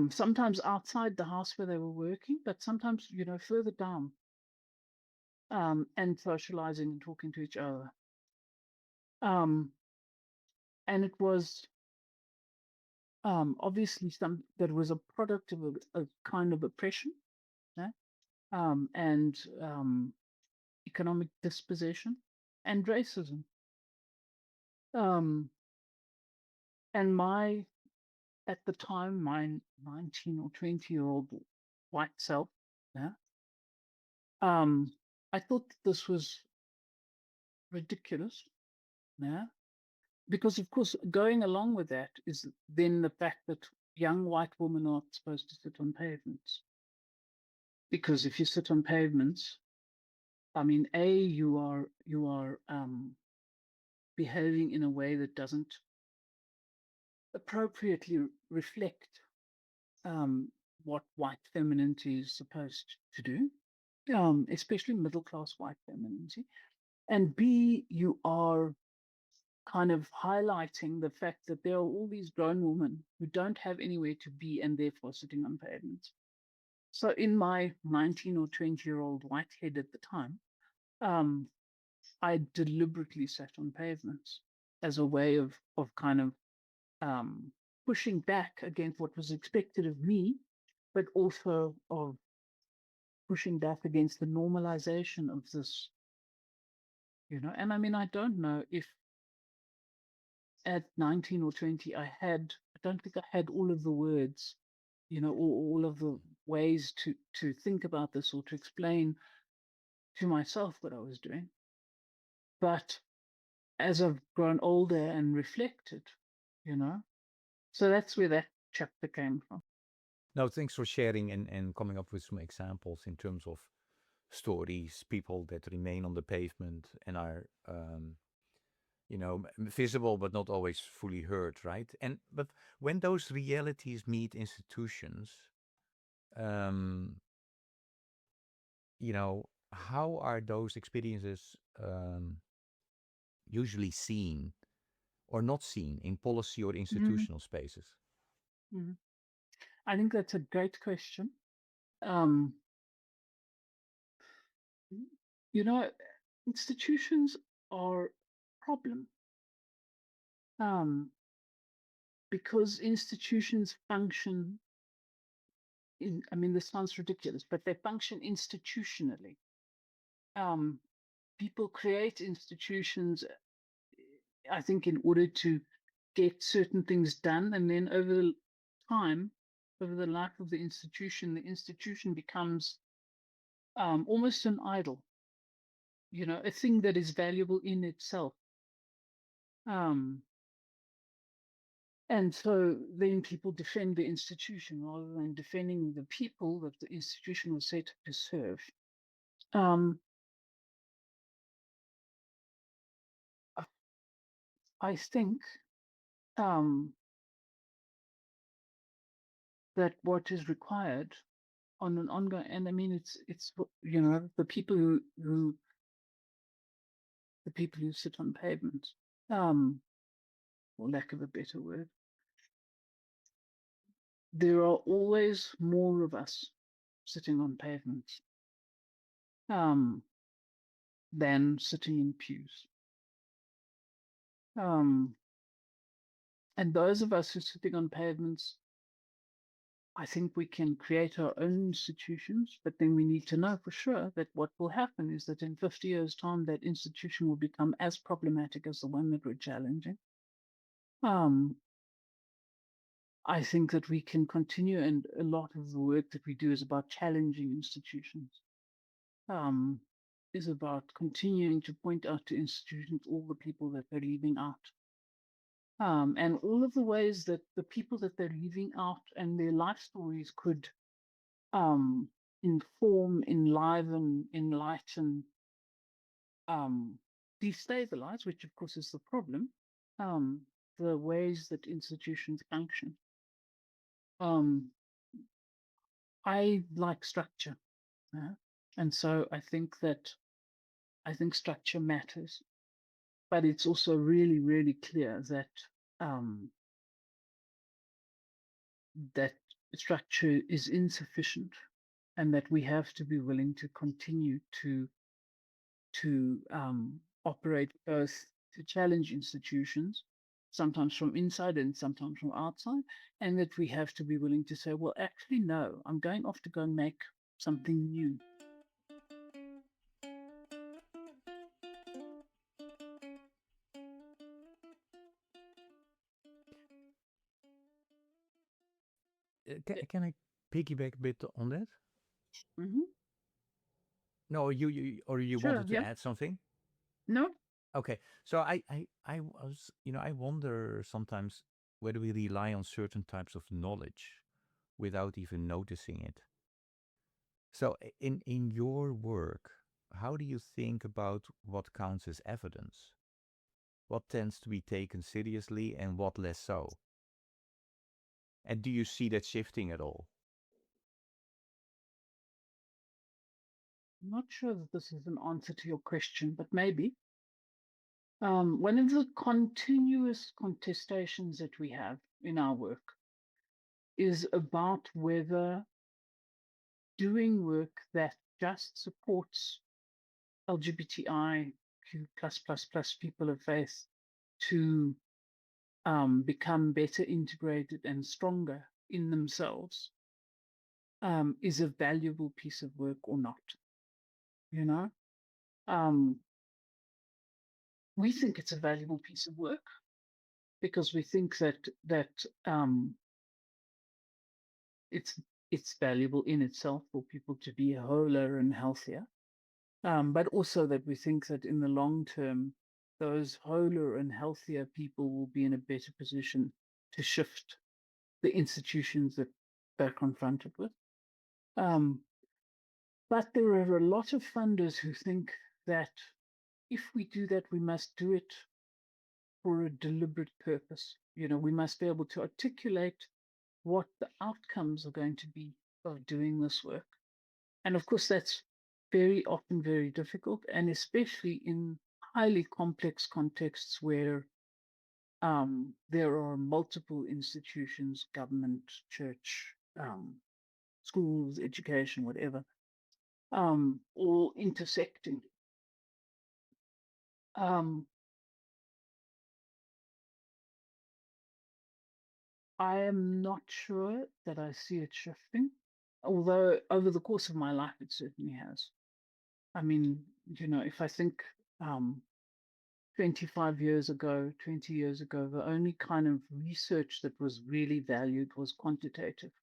[SPEAKER 1] sometimes outside the house where they were working, but sometimes, further down, and socializing and talking to each other. And it was obviously that was a product of a kind of oppression, yeah? And economic dispossession and racism. And at the time, my 19 or 20-year-old white self, yeah, I thought this was ridiculous, yeah, because of course, going along with that is then the fact that young white women aren't supposed to sit on pavements. Because if you sit on pavements, I mean, you are behaving in a way that doesn't appropriately reflect what white femininity is supposed to do, especially middle class white femininity. And B, you are kind of highlighting the fact that there are all these grown women who don't have anywhere to be and therefore sitting on pavements. So in my 19 or 20-year-old white head at the time, I deliberately sat on pavements as a way of kind of pushing back against what was expected of me, but also of pushing back against the normalization of this, And I mean, I don't know if at 19 or 20, I don't think I had all of the words, or all of the ways to think about this or to explain to myself what I was doing. But as I've grown older and reflected, so that's where that chapter came from.
[SPEAKER 3] No, thanks for sharing and coming up with some examples in terms of stories, people that remain on the pavement and are, visible but not always fully heard, right? But when those realities meet institutions, how are those experiences usually seen or not seen in policy or institutional spaces?
[SPEAKER 1] Mm-hmm. I think that's a great question. Institutions are a problem because institutions function I mean, this sounds ridiculous, but they function institutionally. People create institutions, I think, in order to get certain things done. And then over the life of the institution becomes almost an idol, a thing that is valuable in itself. And so then people defend the institution rather than defending the people that the institution was set to serve. I think that what is required on an ongoing, and I mean, it's the people who sit on pavements, for lack of a better word, there are always more of us sitting on pavements than sitting in pews. And those of us who are sitting on pavements, I think we can create our own institutions, but then we need to know for sure that what will happen is that in 50 years' time, that institution will become as problematic as the one that we're challenging. I think that we can continue, and a lot of the work that we do is about challenging institutions, is about continuing to point out to institutions all the people that they're leaving out. And all of the ways that the people that they're leaving out and their life stories could inform, enliven, enlighten, destabilize, which of course is the problem, the ways that institutions function. I like structure, and so I think structure matters, but it's also really, really clear that that structure is insufficient, and that we have to be willing to continue to operate both, to challenge institutions, sometimes from inside and sometimes from outside, and that we have to be willing to say, well, actually, no, I'm going off to go and make something new.
[SPEAKER 3] Can I piggyback a bit on that?
[SPEAKER 1] Mm-hmm.
[SPEAKER 3] No, you
[SPEAKER 1] Sure,
[SPEAKER 3] wanted to
[SPEAKER 1] yeah.
[SPEAKER 3] add something?
[SPEAKER 1] No?
[SPEAKER 3] Okay, so I was, I wonder sometimes whether we rely on certain types of knowledge without even noticing it. So in your work, how do you think about what counts as evidence? What tends to be taken seriously and what less so? And do you see that shifting at all?
[SPEAKER 1] I'm not sure that this is an answer to your question, but maybe. One of the continuous contestations that we have in our work is about whether doing work that just supports LGBTIQ plus people of faith to become better integrated and stronger in themselves is a valuable piece of work or not. You know, we think it's a valuable piece of work because we think that it's valuable in itself for people to be wholer and healthier, but also that we think that in the long term, those wholer and healthier people will be in a better position to shift the institutions that they're confronted with. But there are a lot of funders who think that if we do that, we must do it for a deliberate purpose. You know, we must be able to articulate what the outcomes are going to be of doing this work. And of course, that's very often very difficult, and especially in highly complex contexts where there are multiple institutions, government, church, schools, education, whatever, all intersecting. I am not sure that I see it shifting, although over the course of my life, it certainly has. I mean, you know, if I think 25 years ago, 20 years ago, the only kind of research that was really valued was quantitative.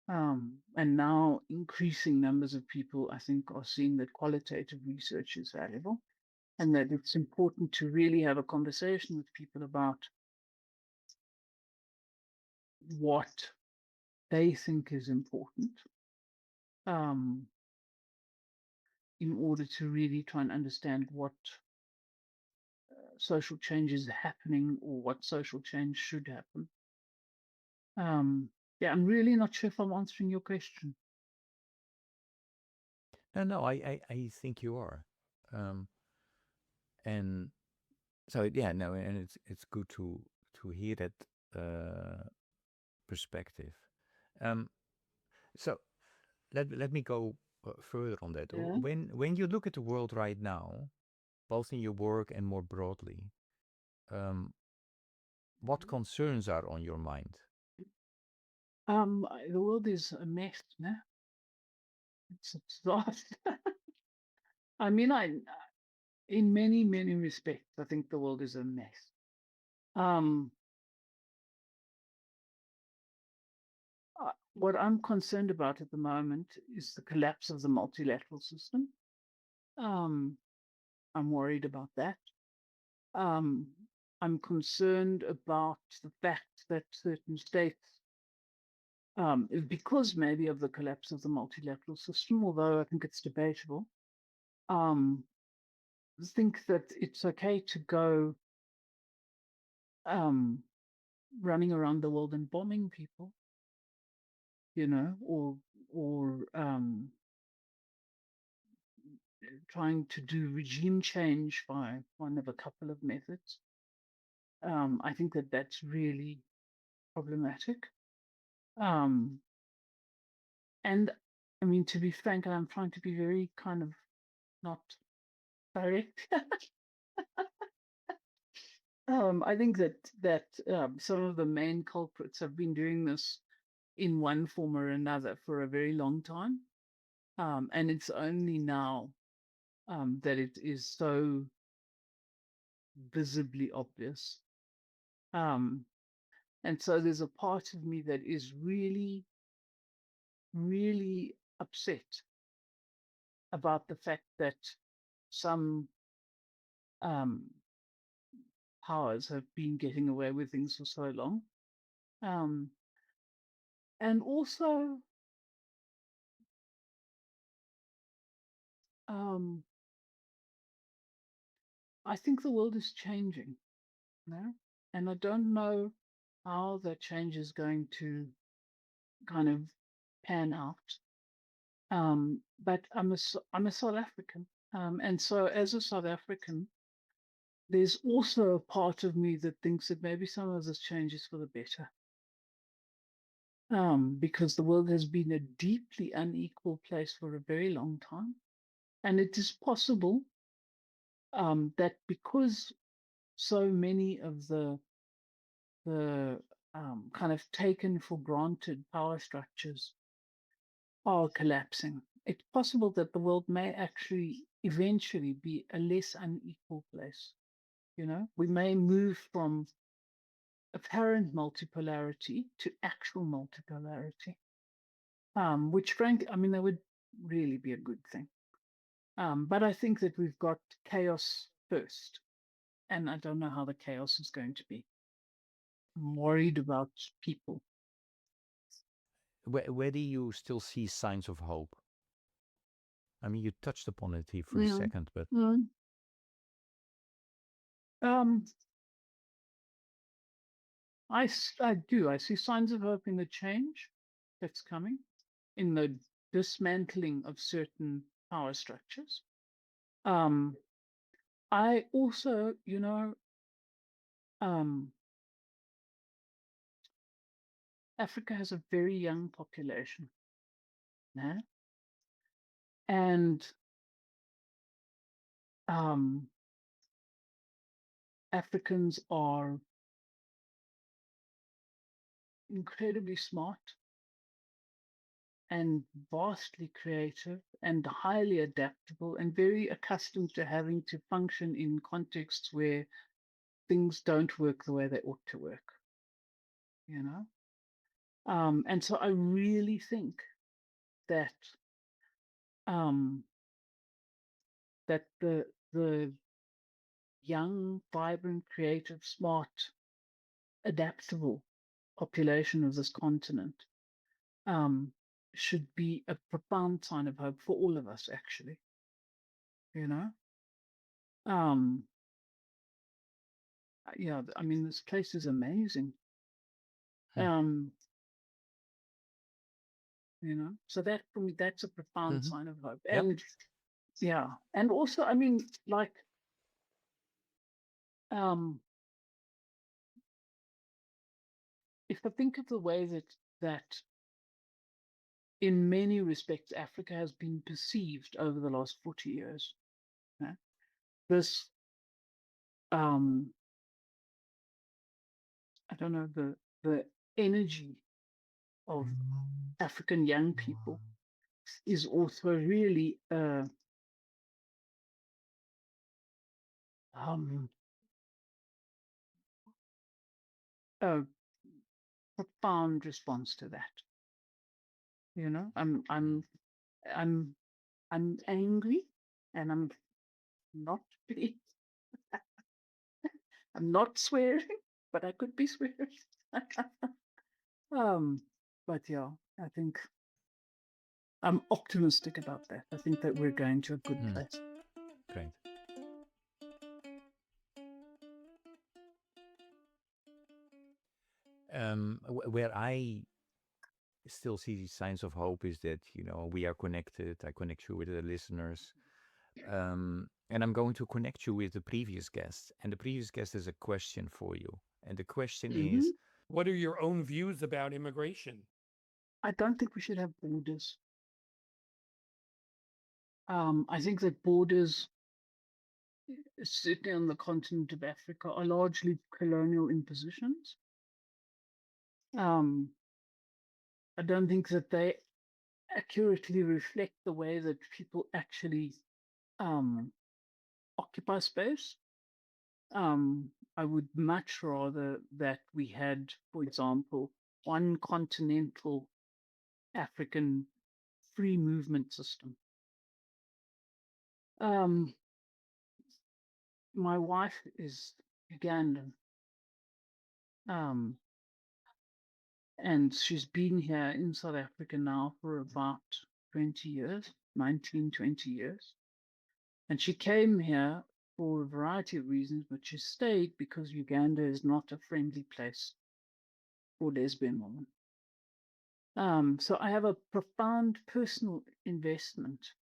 [SPEAKER 1] And now increasing numbers of people, I think, are seeing that qualitative research is valuable and that it's important to really have a conversation with people about what they think is important in order to really try and understand what social change is happening or what social change should happen. Yeah, I'm really not sure if I'm answering your question.
[SPEAKER 3] No, I think you are. And so yeah, no, and it's good to hear that perspective. So let me go further on that.
[SPEAKER 1] Yeah.
[SPEAKER 3] When you look at the world right now, both in your work and more broadly, what concerns are on your mind?
[SPEAKER 1] The world is a mess, no? It's vast. I mean, in many, many respects, I think the world is a mess. What I'm concerned about at the moment is the collapse of the multilateral system. I'm worried about that. I'm concerned about the fact that certain states, because maybe of the collapse of the multilateral system, although I think it's debatable, think that it's okay to go running around the world and bombing people, you know, or trying to do regime change by one of a couple of methods. I think that that's really problematic. And I mean, to be frank, and I'm trying to be very kind of not direct. I think that some of the main culprits have been doing this in one form or another for a very long time, and it's only now that it is so visibly obvious. And so there's a part of me that is really, really upset about the fact that some powers have been getting away with things for so long. And also, I think the world is changing, you know? And I don't know how that change is going to kind of pan out. But I'm a South African. And so as a South African, there's also a part of me that thinks that maybe some of this change is for the better. Because the world has been a deeply unequal place for a very long time. And it is possible that because so many of the kind of taken for granted power structures are collapsing, it's possible that the world may actually eventually be a less unequal place. You know, we may move from apparent multipolarity to actual multipolarity, which frankly, I mean, that would really be a good thing. But I think that we've got chaos first, and I don't know how the chaos is going to be. I'm worried about people.
[SPEAKER 3] Where do you still see signs of hope? I mean, you touched upon it here for a second, but
[SPEAKER 1] I do. I see signs of hope in the change that's coming, in the dismantling of certain power structures. I also, you know, Africa has a very young population, yeah? And Africans are incredibly smart and vastly creative and highly adaptable and very accustomed to having to function in contexts where things don't work the way they ought to work, you know? And so I really think that that the young, vibrant, creative, smart, adaptable population of this continent should be a profound sign of hope for all of us, actually. You know? Yeah, I mean, this place is amazing. You know, so that for me, that's a profound sign of hope. And yeah, and also, I mean, like, if I think of the way that in many respects Africa has been perceived over the last 40 years, yeah, this I don't know, the energy of African young people is also really a profound response to that. You know, I'm angry, and I'm not pleased. I'm not swearing, but I could be swearing. But yeah, I think I'm optimistic about that. I think that we're going to a good place.
[SPEAKER 3] Great. Where I still see signs of hope is that, you know, we are connected. I connect you with the listeners. And I'm going to connect you with the previous guest. And the previous guest has a question for you. And the question is,
[SPEAKER 4] what are your own views about immigration?
[SPEAKER 1] I don't think we should have borders. I think that borders, certainly on the continent of Africa, are largely colonial impositions. I don't think that they accurately reflect the way that people actually occupy space. I would much rather that we had, for example, one continental African free movement system. My wife is Ugandan, and she's been here in South Africa now for about 20 years, 19, 20 years. And she came here for a variety of reasons, but she stayed because Uganda is not a friendly place for lesbian women. So I have a profound personal investment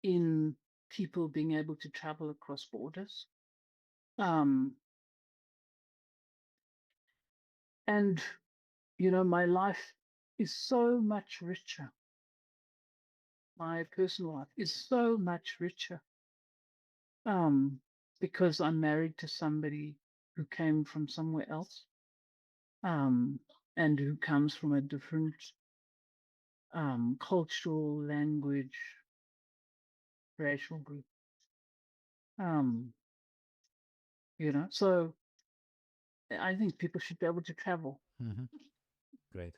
[SPEAKER 1] in people being able to travel across borders. And, my life is so much richer. My personal life is so much richer because I'm married to somebody who came from somewhere else and who comes from a different cultural, language, racial group. So I think people should be able to travel.
[SPEAKER 3] Mm-hmm. Great.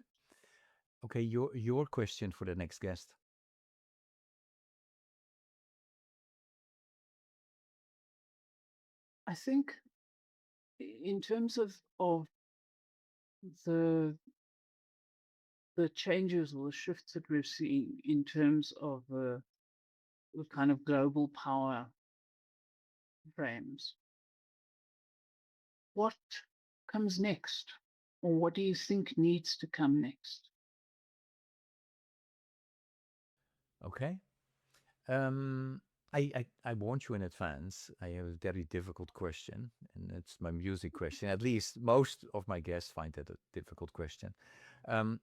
[SPEAKER 3] Okay, your question for the next guest.
[SPEAKER 1] I think in terms of the changes or the shifts that we're seeing in terms of the kind of global power frames, what comes next? Or what do you think needs to come next?
[SPEAKER 3] Okay. I warned you in advance. I have a very difficult question, and it's my music question. At least most of my guests find that a difficult question.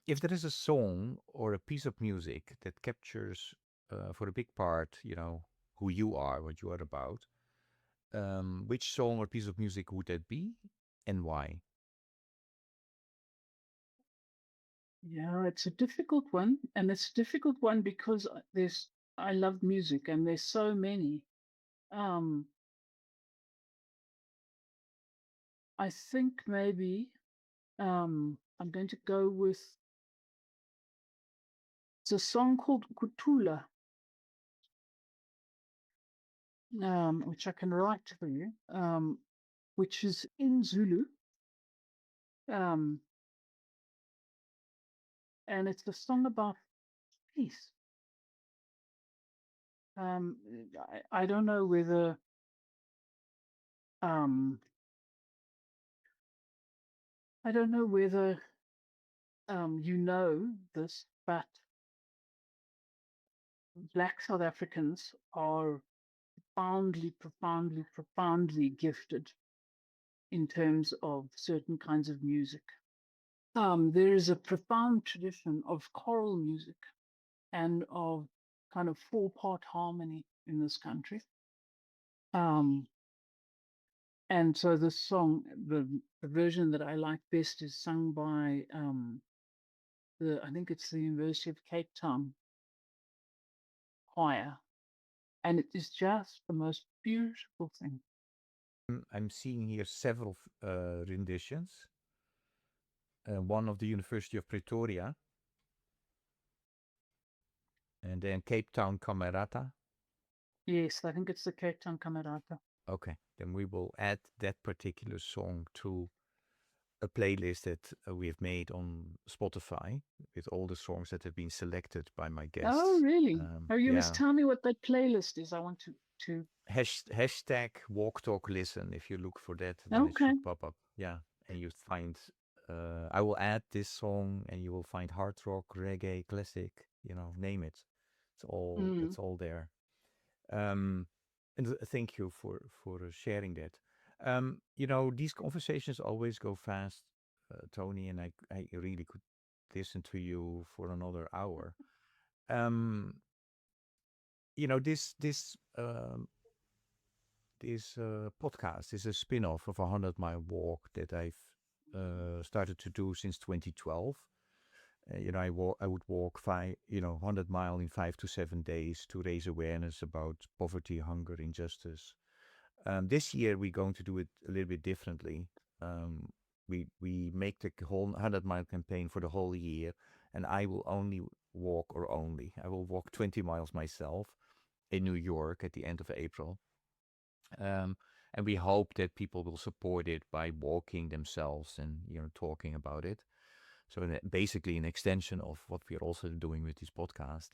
[SPEAKER 3] If there is a song or a piece of music that captures, for a big part, who you are, what you are about, which song or piece of music would that be, and why?
[SPEAKER 1] Yeah, it's a difficult one. And it's a difficult one because I love music and there's so many. I think maybe I'm going to go with it's a song called Kutula, which I can write for you, which is in Zulu. And it's a song about peace. I don't know whether I don't know whether you know this, but Black South Africans are profoundly, profoundly, profoundly gifted in terms of certain kinds of music. There is a profound tradition of choral music and of kind of four-part harmony in this country. And so the song, the version that I like best is sung by I think it's the University of Cape Town choir. And it is just the most beautiful thing.
[SPEAKER 3] I'm seeing here several renditions. One of the University of Pretoria, and then Cape Town Camerata.
[SPEAKER 1] Yes, I think it's the Cape Town Camerata.
[SPEAKER 3] Okay, then we will add that particular song to a playlist that we have made on Spotify with all the songs that have been selected by my guests.
[SPEAKER 1] Oh, really? You must
[SPEAKER 3] yeah.
[SPEAKER 1] tell me what that playlist is. I want to.
[SPEAKER 3] Hashtag Walk Talk Listen. If you look for that, then it
[SPEAKER 1] Okay.
[SPEAKER 3] should pop up. Yeah, and you find. I will add this song, and you will find hard rock, reggae, classic. Name it. It's all there. And thank you for sharing that. These conversations always go fast, Toni, and I really could listen to you for another hour. Um, this podcast is a spin-off of a 100-mile walk that I've started to do since 2012. I would walk 100 mile in 5 to 7 days to raise awareness about poverty, hunger, injustice. This year we're going to do it a little bit differently. We make the whole 100-mile campaign for the whole year, and I will only I will walk 20 miles myself in New York at the end of April. And we hope that people will support it by walking themselves and talking about it. So basically an extension of what we're also doing with this podcast.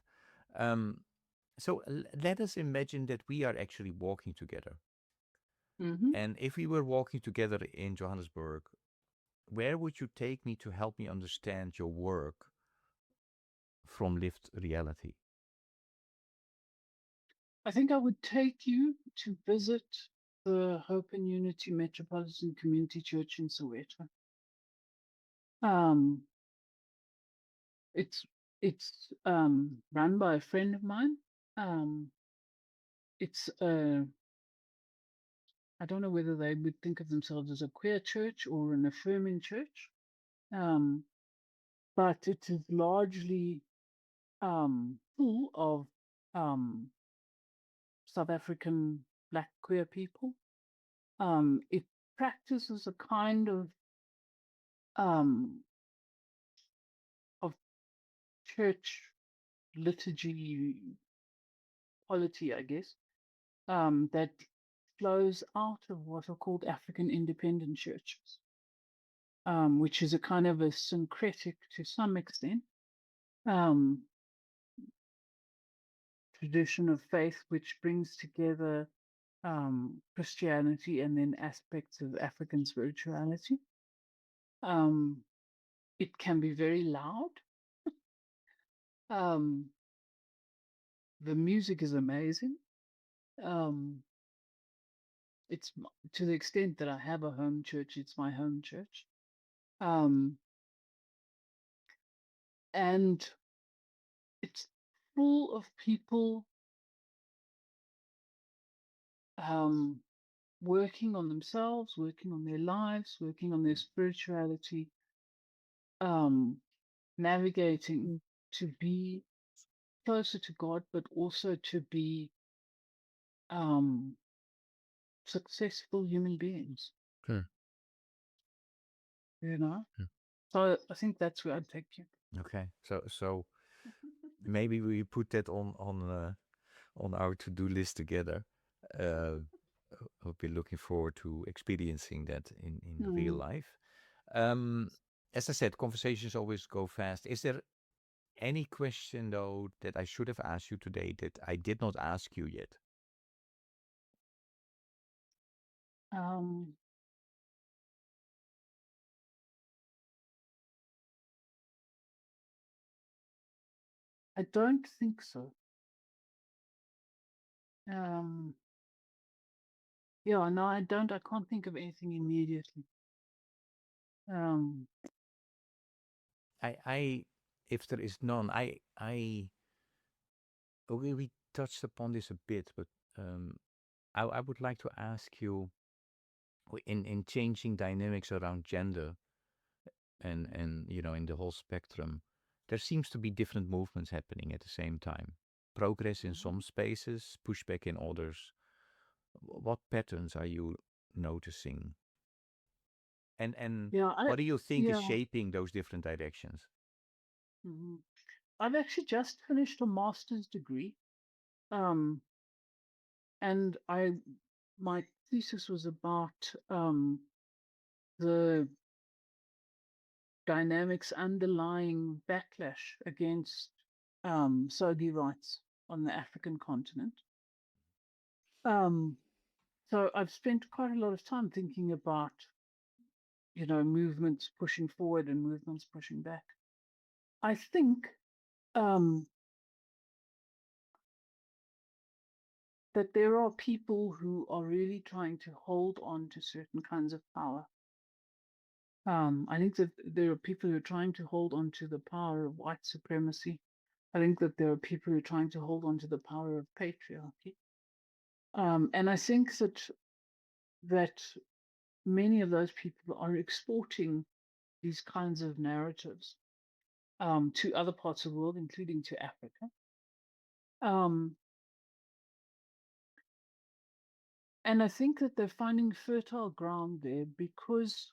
[SPEAKER 3] So let us imagine that we are actually walking together.
[SPEAKER 1] Mm-hmm.
[SPEAKER 3] And if we were walking together in Johannesburg, where would you take me to help me understand your work from lived reality?
[SPEAKER 1] I think I would take you to visit the Hope and Unity Metropolitan Community Church in Soweto. It's run by a friend of mine. It's I don't know whether they would think of themselves as a queer church or an affirming church, but it is largely full of South African Black queer people. It practices a kind of church liturgy polity, I guess, that flows out of what are called African independent churches, which is a kind of a syncretic, to some extent, tradition of faith which brings together Christianity and then aspects of African spirituality. It can be very loud. The music is amazing. It's to the extent that I have a home church, it's my home church. And it's full of people working on themselves, working on their lives, working on their spirituality, navigating to be closer to God, but also to be successful human beings.
[SPEAKER 3] Sure.
[SPEAKER 1] So I think that's where I'd take you.
[SPEAKER 3] Okay, so maybe we put that on our to-do list together. I'll be looking forward to experiencing that in real life. As I said, conversations always go fast. Is there any question though that I should have asked you today that I did not ask you yet?
[SPEAKER 1] I don't think so. Yeah, no, I don't. I can't think of anything immediately.
[SPEAKER 3] If there is none, we touched upon this a bit, but I would like to ask you, in changing dynamics around gender and in the whole spectrum, there seems to be different movements happening at the same time. Progress in some spaces, pushback in others. What patterns are you noticing? And what do you think is shaping those different directions?
[SPEAKER 1] I've actually just finished a master's degree. And my thesis was about the dynamics underlying backlash against SOGIE rights on the African continent. So I've spent quite a lot of time thinking about, movements pushing forward and movements pushing back. I think that there are people who are really trying to hold on to certain kinds of power. I think that there are people who are trying to hold on to the power of white supremacy. I think that there are people who are trying to hold on to the power of patriarchy. And I think that many of those people are exporting these kinds of narratives to other parts of the world, including to Africa. And I think that they're finding fertile ground there because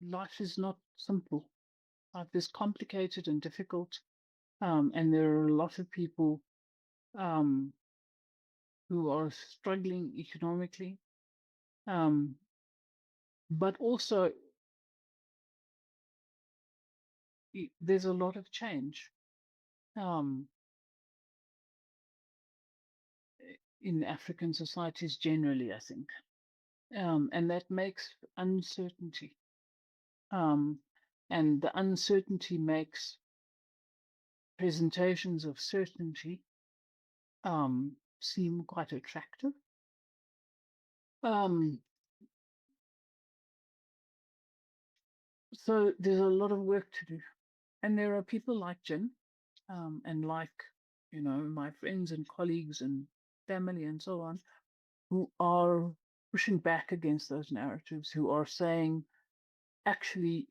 [SPEAKER 1] life is not simple. Life is complicated and difficult. And there are a lot of people who are struggling economically. But also, there's a lot of change in African societies generally, I think. And that makes uncertainty. And the uncertainty makes presentations of certainty seem quite attractive. So there's a lot of work to do. And there are people like Jen and like, my friends and colleagues and family and so on, who are pushing back against those narratives, who are saying, actually,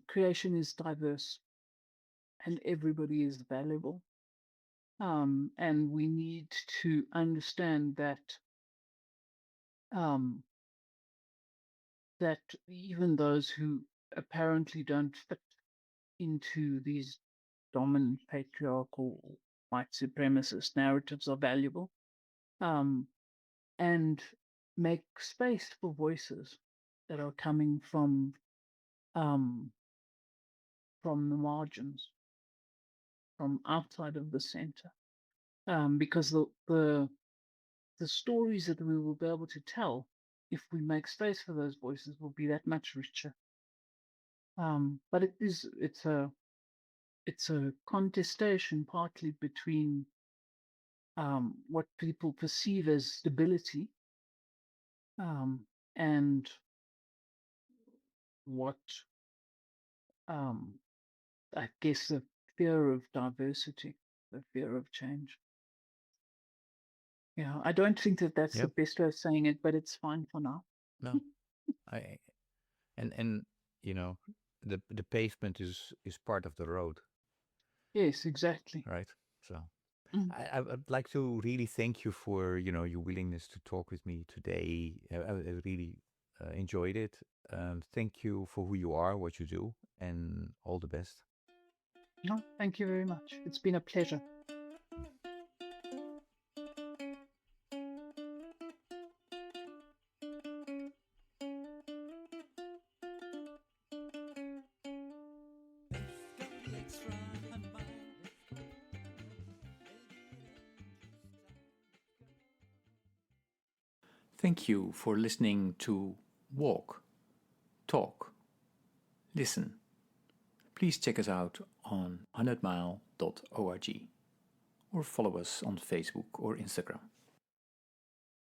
[SPEAKER 1] creation is diverse and everybody is valuable. And we need to understand that that even those who apparently don't fit into these dominant patriarchal white supremacist narratives are valuable, and make space for voices that are coming from the margins, from outside of the center, because the stories that we will be able to tell if we make space for those voices will be that much richer. But it's a contestation partly between what people perceive as stability and what I guess the fear of diversity, the fear of change. Yeah, I don't think that that's the
[SPEAKER 3] Yep.
[SPEAKER 1] best way of saying it, but it's fine for now.
[SPEAKER 3] No. And the pavement is part of the road,
[SPEAKER 1] Yes, exactly.
[SPEAKER 3] right? So
[SPEAKER 1] Mm.
[SPEAKER 3] I would like to really thank you for your willingness to talk with me today. I really enjoyed it. Thank you for who you are, what you do, and all the best.
[SPEAKER 1] No, thank you very much. It's been a pleasure.
[SPEAKER 2] Thank you for listening to Walk, Talk, Listen. Please check us out on 100mile.org or follow us on Facebook or Instagram.